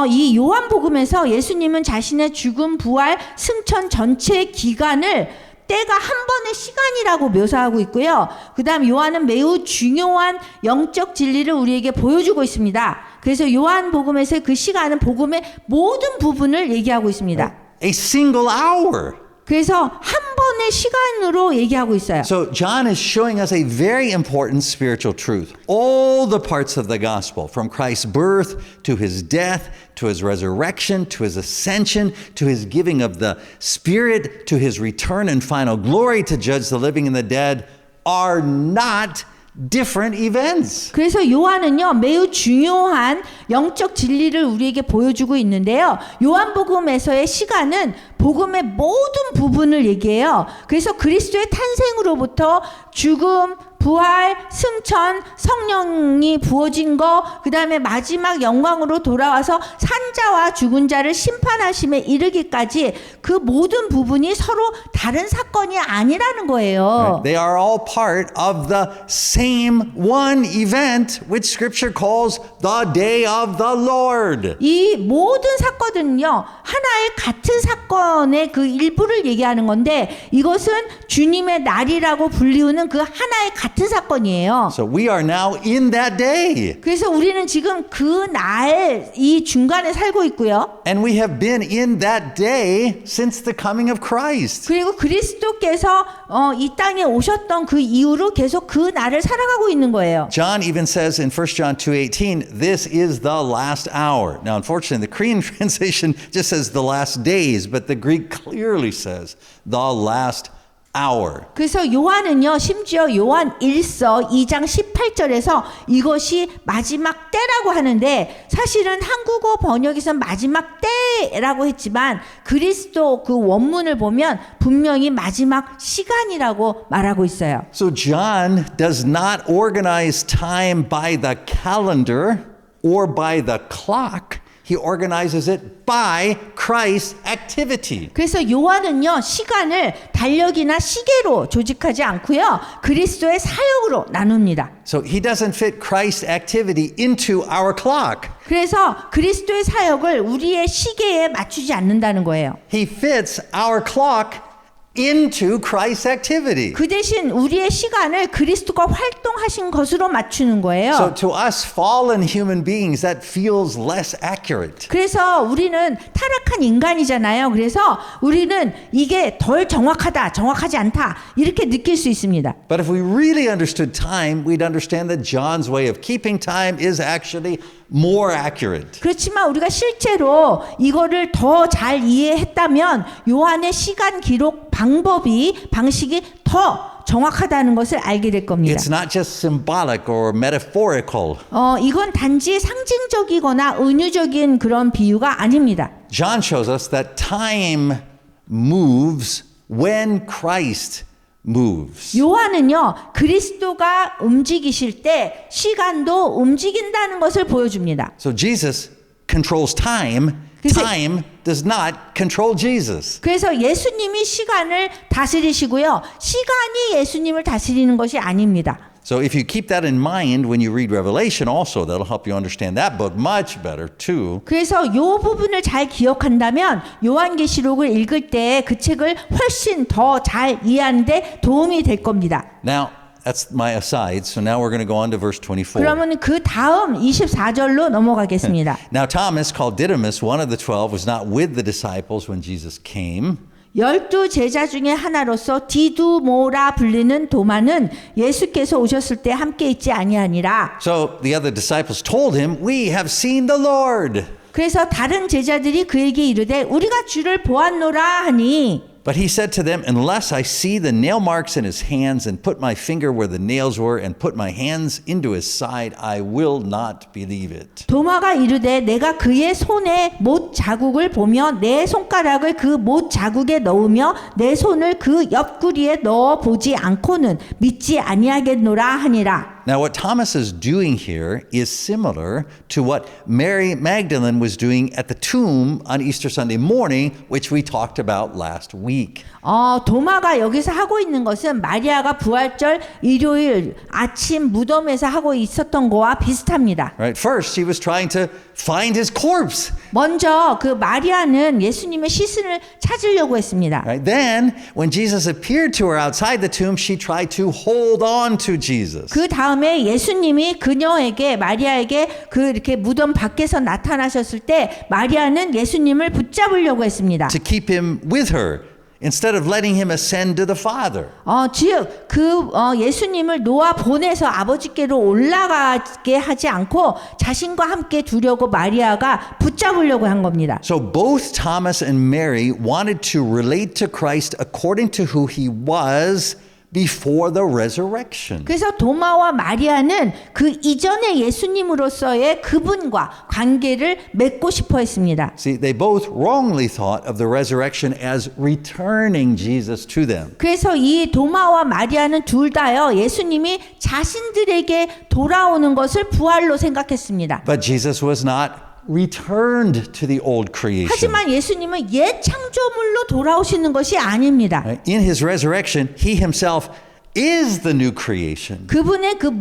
이 요한복음에서 예수님은 자신의 죽음, 부활, 승천 전체 기간을 때가 한 번의 시간이라고 묘사하고 있고요. 그 다음 요한은 매우 중요한 영적 진리를 우리에게 보여주고 있습니다. 그래서 요한복음에서의 그 시간은 복음의 모든 부분을 얘기하고 있습니다. A single hour. 그래서 한 번의 시간으로 얘기하고 있어요. So John is showing us a very important spiritual truth. All the parts of the gospel, from Christ's birth to his death, to his resurrection, to his ascension, to his giving of the Spirit, to his return and final glory to judge the living and the dead, are not different events. 그래서 요한은요 매우 중요한 영적 진리를 우리에게 보여주고 있는데요. 요한복음에서의 시간은 복음의 모든 부분을 얘기해요. 그래서 그리스도의 탄생으로부터 죽음, 부활, 승천, 성령이 부어진 거, 그 다음에 마지막 영광으로 돌아와서 산자와 죽은 자를 심판하심에 이르기까지 그 모든 부분이 서로 다른 사건이 아니라는 거예요. They are all part of the same one event which Scripture calls the day of the Lord. 이 모든 사건은요 하나의 같은 사건의 그 일부를 얘기하는 건데 이것은 주님의 날이라고 불리우는 그 하나의 같은 사건이에요. So we are now in that day. 그래서 우리는 지금 그 날 이 중간에 살고 있고요. And we have been in that day since the coming of Christ. 그리고 그리스도께서 이 땅에 오셨던 그 이후로 계속 그 날을 살아가고 있는 거예요. John even says in 1 John 2:18, this is the last hour. Now, unfortunately, the Korean translation just says the last days, but the Greek clearly says the last hour. 그래서 요한은요 심지어 요한 1서 2장 18절에서 이것이 마지막 때라고 하는데 사실은 한국어 번역에서는 마지막 때라고 했지만 그리스도 그 원문을 보면 분명히 마지막 시간이라고 말하고 있어요. So John does not organize time by the calendar or by the clock. He organizes it by Christ's activity. 그래서 요한은요 시간을 달력이나 시계로 조직하지 않고요 그리스도의 사역으로 나눕니다. So he doesn't fit Christ's activity into our clock. 그래서 그리스도의 사역을 우리의 시계에 맞추지 않는다는 거예요. He fits our clock into Christ's activity. 그 대신 우리의 시간을 그리스도가 활동하신 것으로 맞추는 거예요. So to us fallen human beings, that feels less accurate. 그래서 우리는 타락한 인간이잖아요. 그래서 우리는 이게 덜 정확하다, 정확하지 않다 이렇게 느낄 수 있습니다. But if we really understood time, we'd understand that John's way of keeping time is actually more accurate. 그렇지만 우리가 실제로 이거를 더 잘 이해했다면 요한의 시간 기록 방식이 더 정확하다는 것을 알게 될 겁니다. It's not just symbolic or metaphorical. 이건 단지 상징적이거나 은유적인 그런 비유가 아닙니다. John shows us that time moves when Christ moves. 요한은요, 그리스도가 움직이실 때 시간도 움직인다는 것을 보여줍니다. So Jesus controls time. 그래서- Time does not control Jesus. 그래서 예수님이 시간을 다스리시고요, 시간이 예수님을 다스리는 것이 아닙니다. So if you keep that in mind when you read Revelation also, that'll help you understand that book much better too. 그래서 이 부분을 잘 기억한다면 요한계시록을 읽을 때 그 책을 훨씬 더 잘 이해하는데 도움이 될 겁니다. Now, that's my aside. So now we're going to go on to verse 24. 그러면 그 다음 24절로 넘어가겠습니다. Now Thomas, called Didymus, one of the 12, was not with the disciples when Jesus came. 12 제자 중에 하나로서 디두모라 불리는 도마는 예수께서 오셨을 때 함께 있지 아니하니라. So the other disciples told him, "We have seen the Lord." 그래서 다른 제자들이 그에게 이르되 우리가 주를 보았노라 하니 But he said to them, "Unless I see the nail marks in his hands and put my finger where the nails were and put my hands into his side, I will not believe it." 도마가 이르되 내가 그의 손에 못 자국을 보며 내 손가락을 그 못 자국에 넣으며 내 손을 그 옆구리에 넣어 보지 않고는 믿지 아니하겠노라 하니라. Now, what Thomas is doing here is similar to what Mary Magdalene was doing at the tomb on Easter Sunday morning, which we talked about last week. 도마가 여기서 하고 있는 것은 마리아가 부활절 일요일 아침 무덤에서 하고 있었던 거와 비슷합니다. Right? First, she was trying to find his corpse. 먼저 그 마리아는 예수님의 시신을 찾으려고 했습니다. Right? Then, when Jesus appeared to her outside the tomb, she tried to hold on to Jesus. 그 다음에 예수님이 그녀에게 마리아에게 그 이렇게 무덤 밖에서 나타나셨을 때 마리아는 예수님을 붙잡으려고 했습니다. To keep him with her instead of letting him ascend to the Father. 즉, 예수님을 놓아 보내서 아버지께로 올라가게 하지 않고 자신과 함께 두려고 마리아가 붙잡으려고 한 겁니다. So both Thomas and Mary wanted to relate to Christ according to who he was before the resurrection. 그래서 도마와 마리아는 그 이전의 예수님으로서의 그분과 관계를 맺고 싶어 했습니다. See, they both wrongly thought of the resurrection as returning Jesus to them. 그래서 이 도마와 마리아는 둘 다요, 예수님이 자신들에게 돌아오는 것을 부활로 생각했습니다. But Jesus was not returned to the old creation. 하지만 예수님은 옛 창조물로 돌아오시는 것이 아닙니다. In his resurrection, he himself is the new creation. 그분의 그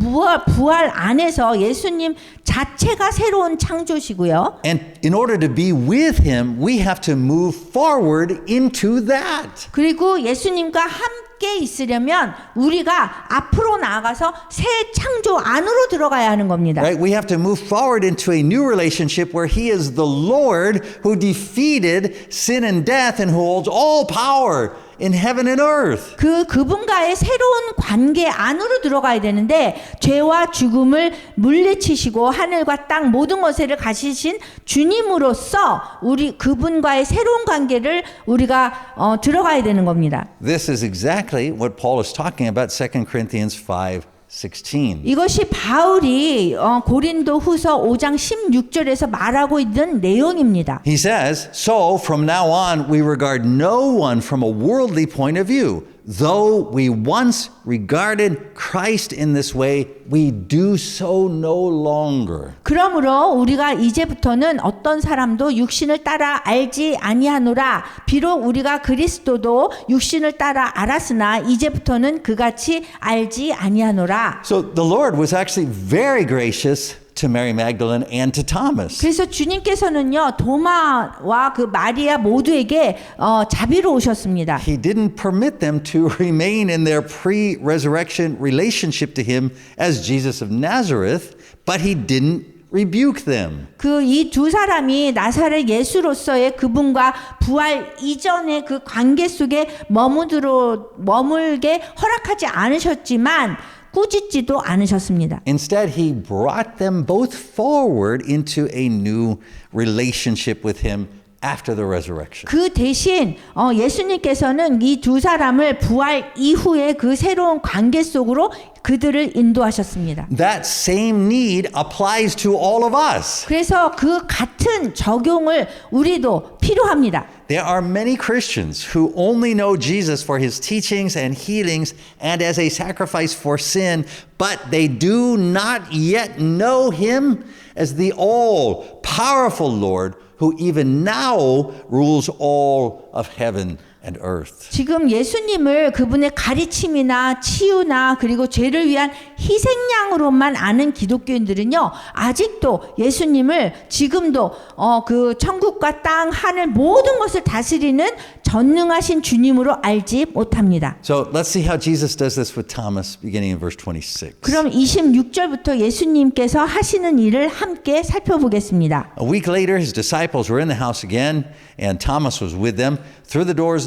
부활 안에서 예수님 자체가 새로운 창조시고요. And in order to be with him, we have to move forward into that. 그리고 예수님과 함께 있으려면 우리가 앞으로 나아가서 새 창조 안으로 들어가야 하는 겁니다. Right? We have to move forward into a new relationship where he is the Lord who defeated sin and death and who holds all power in heaven and earth. 그분과의 새로운 관계 안으로 들어가야 되는데 죄와 죽음을 물리치시고 하늘과 땅 모든 것을 가지신 주님으로서 우리 그분과의 새로운 관계를 우리가 들어가야 되는 겁니다. This is exactly what Paul is talking about 2 Corinthians 5:16. 이것이 바울이 고린도 후서 5장 16절에서 말하고 있는 내용입니다. He says, "So from now on we regard no one from a worldly point of view. Though we once regarded Christ in this way, we do so no longer." 그러므로 우리가 이제부터는 어떤 사람도 육신을 따라 알지 아니하노라. 비록 우리가 그리스도도 육신을 따라 알았으나 이제부터는 그같이 알지 아니하노라. So the Lord was actually very gracious to Mary Magdalene and to Thomas. 그래서 주님께서는요, 도마와 그 마리아 모두에게 자비로우셨습니다. He didn't permit them to remain in their pre-resurrection relationship to him as Jesus of Nazareth, but he didn't rebuke them. 이 두 사람이 나사렛 예수로서의 그분과 부활 이전의 그 관계 속에 머물게 허락하지 않으셨지만 꾸짖지도 않으셨습니다. Instead, he brought them both forward into a new relationship with him after the resurrection. 그 대신 예수님께서는 이 두 사람을 부활 이후에 그 새로운 관계 속으로 그들을 인도하셨습니다. That same need applies to all of us. 그래서 그 같은 적용을 우리도 필요합니다. There are many Christians who only know Jesus for his teachings and healings and as a sacrifice for sin, but they do not yet know him as the all-powerful Lord who even now rules all of heaven and earth. 지금 예수님을 그분의 가르침이나 치유나 그리고 죄를 위한 희생양으로만 아는 기독교인들은요, 아직도 예수님을 지금도 그 천국과 땅, 하늘 모든 것을 다스리는 전능하신 주님으로 알지 못합니다. So let's see how Jesus does this with Thomas beginning in verse 26. 그럼 26절부터 예수님께서 하시는 일을 함께 살펴보겠습니다. A week later, his disciples were in the house again, and Thomas was with them.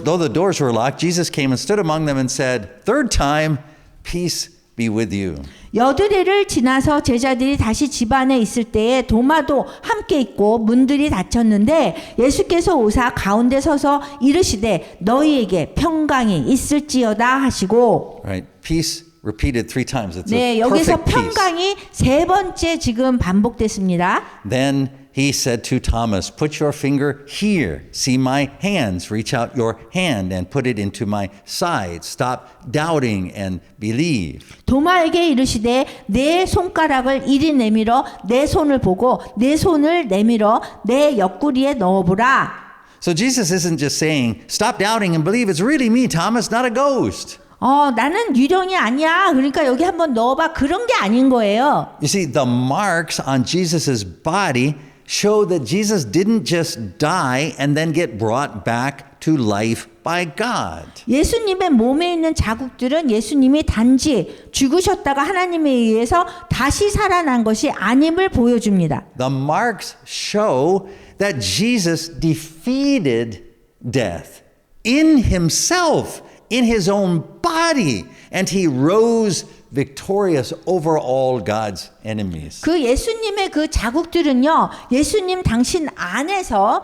Though the doors were locked, Jesus came and stood among them and said, "Third time, peace be with you." 여드레를 지나서 제자들이 다시 집 안에 있을 때에 도마도 함께 있고 문들이 닫혔는데 예수께서 오사 가운데 서서 이르시되 너희에게 평강이 있을지어다 하시고. Right? Peace repeated 3 times. It's 네, a 여기서 perfect peace. 평강이 세 번째 지금 반복됐습니다. Then he said to Thomas, "Put your finger here. See my hands. Reach out your hand and put it into my side. Stop doubting and believe." 도마에게 이르시되 내 손가락을 이리 내밀어 내 손을 보고 내 손을 내밀어 내 옆구리에 넣어보라. So Jesus isn't just saying, "Stop doubting and believe. It's really me, Thomas, not a ghost." 나는 유령이 아니야. 그러니까 여기 한번 넣어봐. 그런 게 아닌 거예요. You see, the marks on Jesus' body show that Jesus didn't just die and then get brought back to life by God. 예수님의 몸에 있는 자국들은 예수님이 단지 죽으셨다가 하나님에 의해서 다시 살아난 것이 아님을 보여줍니다. The marks show that Jesus defeated death in himself, in his own body, and he rose victorious over all God's enemies. 그 예수님의 그 자국들은요, 예수님 당신 안에서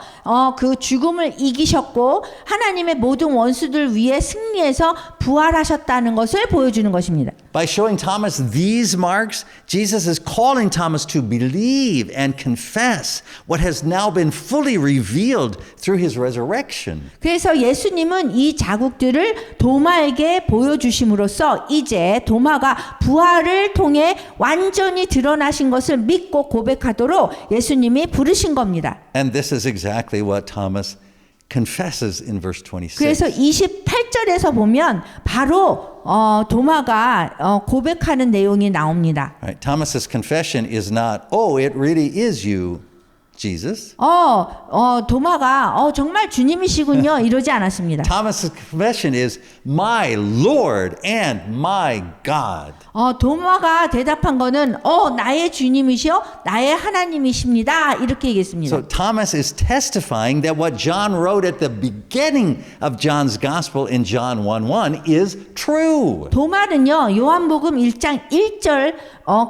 그 죽음을 이기셨고 하나님의 모든 원수들 위에 승리해서 부활하셨다는 것을 보여주는 것입니다. By showing Thomas these marks, Jesus is calling Thomas to believe and confess what has now been fully revealed through his resurrection. 그래서 예수님은 이 자국들을 도마에게 보여주심으로써 이제 도마가 부활을 통해 완전히 드러나신 것을 믿고 고백하도록 예수님이 부르신 겁니다. And this is exactly what Thomas confesses in verse 26. 그래서 28절에서 보면 바로 도마가 고백하는 내용이 나옵니다. Right? Thomas's confession is not, "Oh, it really is you, Jesus." 도마가 정말 주님이시군요. 이러지 않았습니다. Thomas's confession is, "My Lord and my God." 도마가 대답한 거는 나의 주님이시여 나의 하나님이십니다. 이렇게 얘기했습니다. So Thomas is testifying that what John wrote at the beginning of John's gospel in John 1:1 is true. 도마는요. 요한복음 1장 1절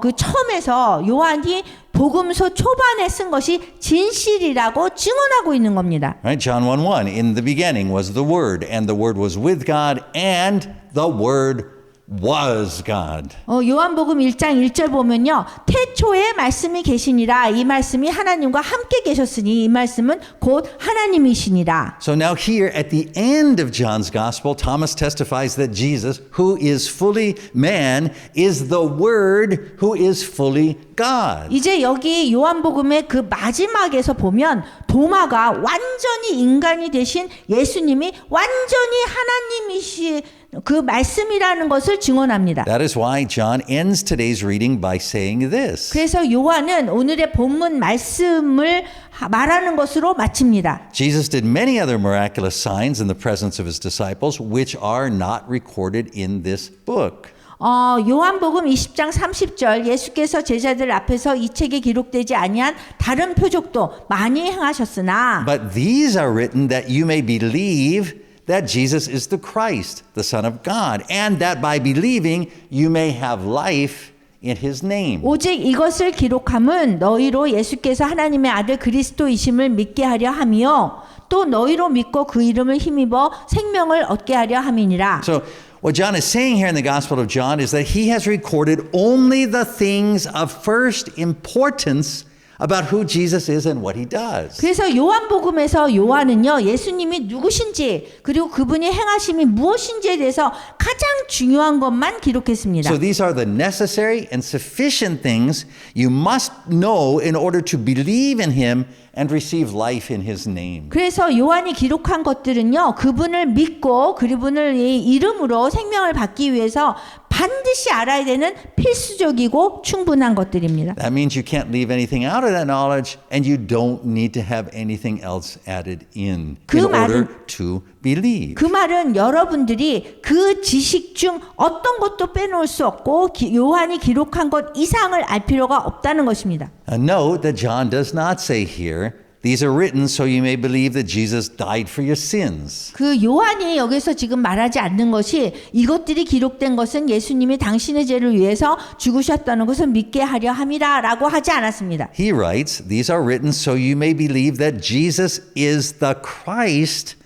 그 처음에서 요한이 복음서 초반에 쓴 것이 진실이라고 증언하고 있는 겁니다. Right? John 1:1, "In the beginning was the Word, and the Word was with God, and the Word was God." 요한복음 1장 1절 보면요. 태초에 말씀이 계시니라. 이 말씀이 하나님과 함께 계셨으니 이 말씀은 곧 하나님이시니라. So now here at the end of John's gospel, Thomas testifies that Jesus, who is fully man, is the Word who is fully God. 이제 여기 요한복음의 그 마지막에서 보면 도마가 완전히 인간이 되신 예수님이 완전히 하나님이시 그 말씀이라는 것을 증언합니다. That is why John ends today's reading by saying this. 그래서 요한은 오늘의 본문 말씀을 말하는 것으로 마칩니다. Jesus did many other miraculous signs in the presence of his disciples, which are not recorded in this book. 요한복음 20장 30절 예수께서 제자들 앞에서 이 책에 기록되지 아니한 다른 표적도 많이 행하셨으나 But these are written that you may believe that Jesus is the Christ, the Son of God, and that by believing you may have life in his name. 오직 이것을 기록함은 너희로 예수께서 하나님의 아들 그리스도이심을 믿게 하려 함이요 또 너희로 믿고 그 이름을 힘입어 생명을 얻게 하려 함이니라. So what John is saying here in the Gospel of John is that he has recorded only the things of first importance about who Jesus is and what he does. 그래서 요한복음에서 요한은요 예수님이 누구신지 그리고 그분이 행하심이 무엇인지에 대해서 가장 중요한 것만 기록했습니다. So these are the necessary and sufficient things you must know in order to believe in him and receive life in his name. 그래서 요한이 기록한 것들은요 그분을 믿고 그분을 이름으로 생명을 받기 위해서 반드시 알아야 되는 필수적이고 충분한 것들입니다. That means you can't leave anything out of that knowledge and you don't need to have anything else added in order to believe. 그 말은 여러분들이 그 지식 중 어떤 것도 빼놓을 수 없고 요한이 기록한 것 이상을 알 필요가 없다는 것입니다. Note that John does not say here, these are written so you may believe that Jesus died for your sins. 그 요한이 여기서 지금 말하지 않는 것이 이것들이 기록된 것은 예수님이 당신의 죄를 위해서 죽으셨다는 것을 믿게 하려 함이라라고 하지 않았습니다. He writes, these are written so you may believe that Jesus is the Christ,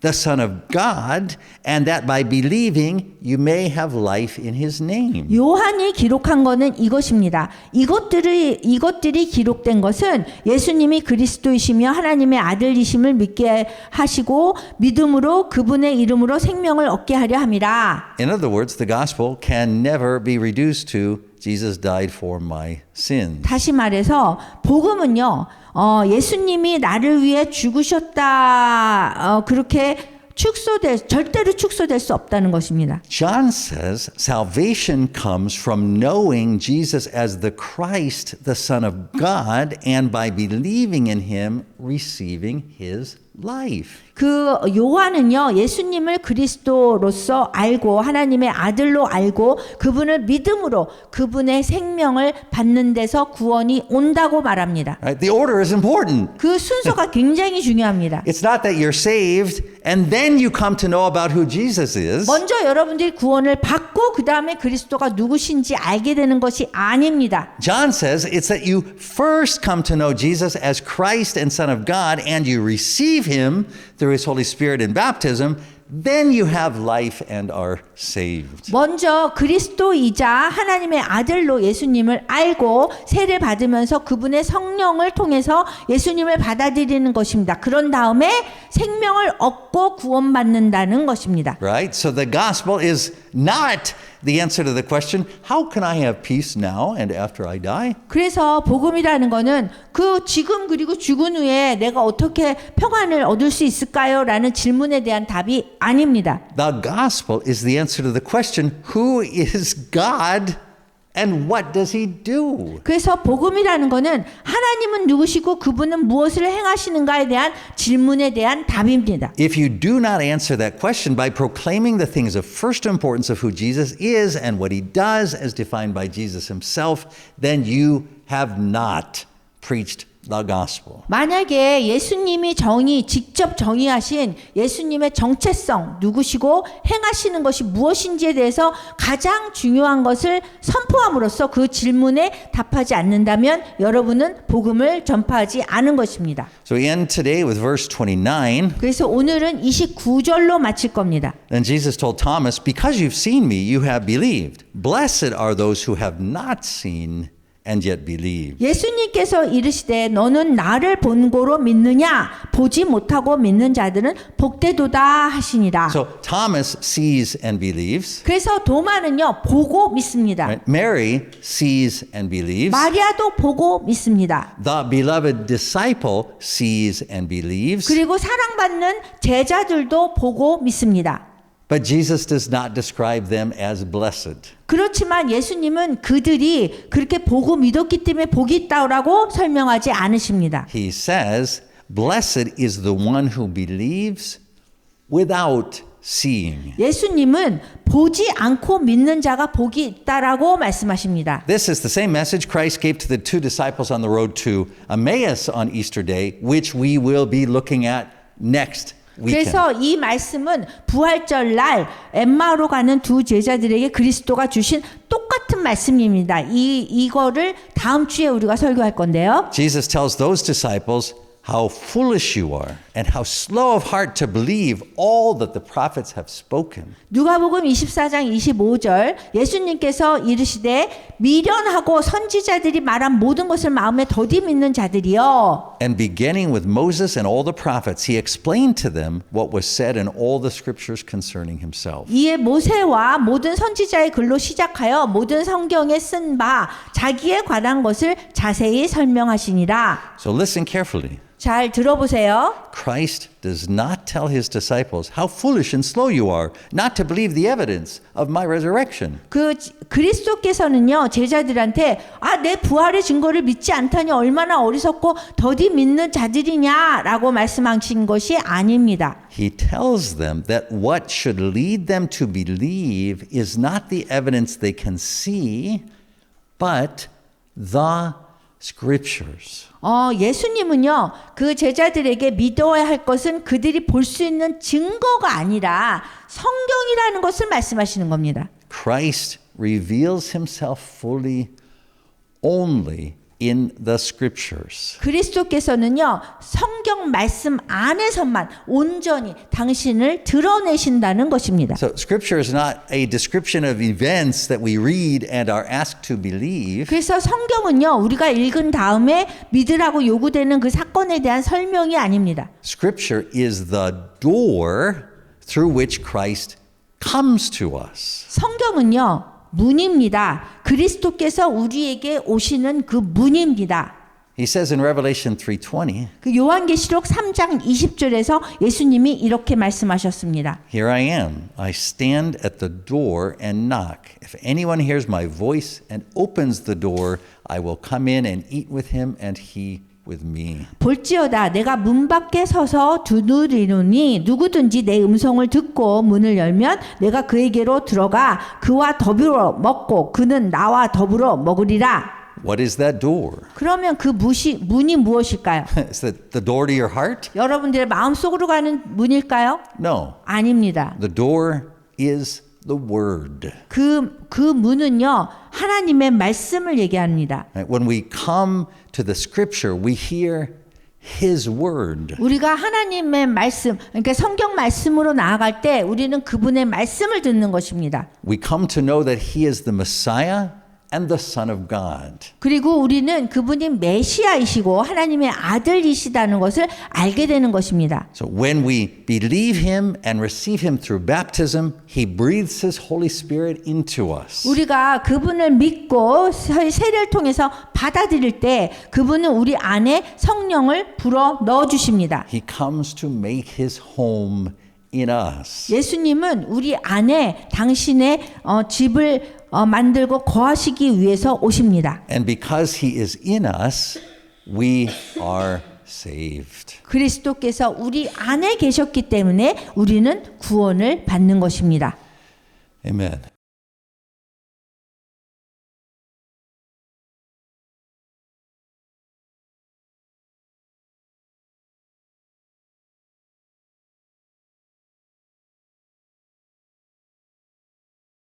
the Son of God, and that by believing you may have life in his name. 요한이 기록한 것은 이것입니다. 이것들이 기록된 것은 예수님이 그리스도이시며 하나님의 아들이심을 믿게 하시고 믿음으로 그분의 이름으로 생명을 얻게 하려 함이라. In other words, the gospel can never be reduced to Jesus died for my sins. 다시 말해서 복음은요. 예수님이 나를 위해 죽으셨다. 그렇게 절대로 축소될 수 없다는 것입니다. John says salvation comes from knowing Jesus as the Christ, the Son of God, and by believing in him, receiving his life. 그 요한은요 예수님을 그리스도로서 알고 하나님의 아들로 알고 그분을 믿음으로 그분의 생명을 받는 데서 구원이 온다고 말합니다. Right? The order is important. 그 순서가 굉장히 중요합니다. It's not that you're saved and then you come to know about who Jesus is. 먼저 여러분들이 구원을 받고 그 다음에 그리스도가 누구신지 알게 되는 것이 아닙니다. John says it's that you first come to know Jesus as Christ and Son of God and you receive him through his Holy Spirit in baptism, then you have life and are saved. 먼저 그리스도이자 하나님의 아들로 예수님을 알고 세례 받으면서 그분의 성령을 통해서 예수님을 받아들이는 것입니다. 그런 다음에 생명을 얻고 구원받는다는 것입니다. Right? So the gospel is not the answer to the question, how can I have peace now and after I die? 그래서 복음이라는 거는 그 지금 그리고 죽은 후에 내가 어떻게 평안을 얻을 수 있을까요? 라는 질문에 대한 답이 아닙니다. The gospel is the answer to the question, who is God and what does he do? 그래서 복음이라는 거는 하나님은 누구시고 그분은 무엇을 행하시는가에 대한 질문에 대한 답입니다. If you do not answer that question by proclaiming the things of first importance of who Jesus is and what he does as defined by Jesus himself, then you have not preached the gospel. 만약에 예수님이 직접 정의하신 예수님의 정체성, 누구시고 행하시는 것이 무엇인지에 대해서 가장 중요한 것을 선포함으로써 그 질문에 답하지 않는다면 여러분은 복음을 전파하지 않은 것입니다. So we end today with verse 29. 그래서 오늘은 29절로 마칠 겁니다. Then Jesus told Thomas, because you've seen me, you have believed. Blessed are those who have not seen and yet believe. 예수님께서 이르시되 너는 나를 본고로 믿느냐 보지 못하고 믿는 자들은 복되도다 하시니라. So Thomas sees and believes. 그래서 도마는요 보고 믿습니다. Right? Mary sees and believes. 마리아도 보고 믿습니다. The beloved disciple sees and believes. 그리고 사랑받는 제자들도 보고 믿습니다. But Jesus does not describe them as blessed. 그렇지만 예수님은 그들이 그렇게 보고 믿었기 때문에 복이 있다고 설명하지 않으십니다. He says, blessed is the one who believes without seeing. 예수님은 보지 않고 믿는 자가 복이 있다라고 말씀하십니다. This is the same message Christ gave to the two disciples on the road to Emmaus on Easter Day, which we will be looking at next weekend. 그래서 이 말씀은 부활절 날 엠마오로 가는 두 제자들에게 그리스도가 주신 똑같은 말씀입니다. 이거를 다음 주에 우리가 설교할 건데요. Jesus tells those disciples how foolish you are and how slow of heart to believe all that the prophets have spoken. 누가복음 24장 25절 예수님께서 이르시되 미련하고 선지자들이 말한 모든 것을 마음에 더디 믿는 자들이여. And beginning with Moses and all the prophets, he explained to them what was said in all the scriptures concerning himself. 이에 모세와 모든 선지자의 글로 시작하여 모든 성경에 쓴 바 자기에 관한 것을 자세히 설명하시니라. So listen carefully. 잘 들어보세요. Christ does not tell his disciples how foolish and slow you are not to believe the evidence of my resurrection. 그리스도께서는요 제자들한테 내 부활의 증거를 믿지 않다니 얼마나 어리석고 더디 믿는 자들이냐라고 말씀하신 것이 아닙니다. He tells them that what should lead them to believe is not the evidence they can see, but the scriptures. 예수님은요 그 제자들에게 믿어야 할 것은 그들이 볼 수 있는 증거가 아니라 성경이라는 것을 말씀하시는 겁니다. Christ reveals himself fully only in the scriptures. 그리스도께서는요 성경 말씀 안에서만 온전히 당신을 드러내신다는 것입니다. So scripture is not a description of events that we read and are asked to believe. 그래서 성경은요 우리가 읽은 다음에 믿으라고 요구되는 그 사건에 대한 설명이 아닙니다. Scripture is the door through which Christ comes to us. 성경은요 문입니다. 그리스도께서 우리에게 오시는 그 문입니다. He says in Revelation 3:20, 그 요한계시록 3장 20절에서 예수님이 이렇게 말씀하셨습니다. Here I am. I stand at the door and knock. If anyone hears my voice and opens the door, I will come in and eat with him and he with me. 볼지어다 내가 문 밖에 서서 두드리노니 누구든지 내 음성을 듣고 문을 열면 내가 그에게로 들어가 그와 더불어 먹고 그는 나와 더불어 먹으리라. What is that door? 그러면 그 문이 무엇일까요? Is that the door to your heart? 여러분들의 마음속으로 가는 문일까요? No. 아닙니다. The door is the word. 그 문은요 하나님의 말씀을 얘기합니다. When we come to the scripture, we hear his word. 우리가 하나님의 말씀, 그러니까 성경 말씀으로 나아갈 때 우리는 그분의 말씀을 듣는 것입니다. We come to know that he is the Messiah and the Son of God. 그리고 우리는 그분이 메시아이시고 하나님의 아들이시다는 것을 알게 되는 것입니다. So when we believe him and receive him through baptism, he breathes his Holy Spirit into us. 우리가 그분을 믿고 세례를 통해서 받아들일 때 그분은 우리 안에 성령을 불어 넣어 주십니다. He comes to make his home in us. 예수님은 우리 안에 당신의 집을 만들고 거하시기 위해서 오십니다. And because he is in us, we are saved. 그리스도께서 우리 안에 계셨기 때문에 우리는 구원을 받는 것입니다. Amen.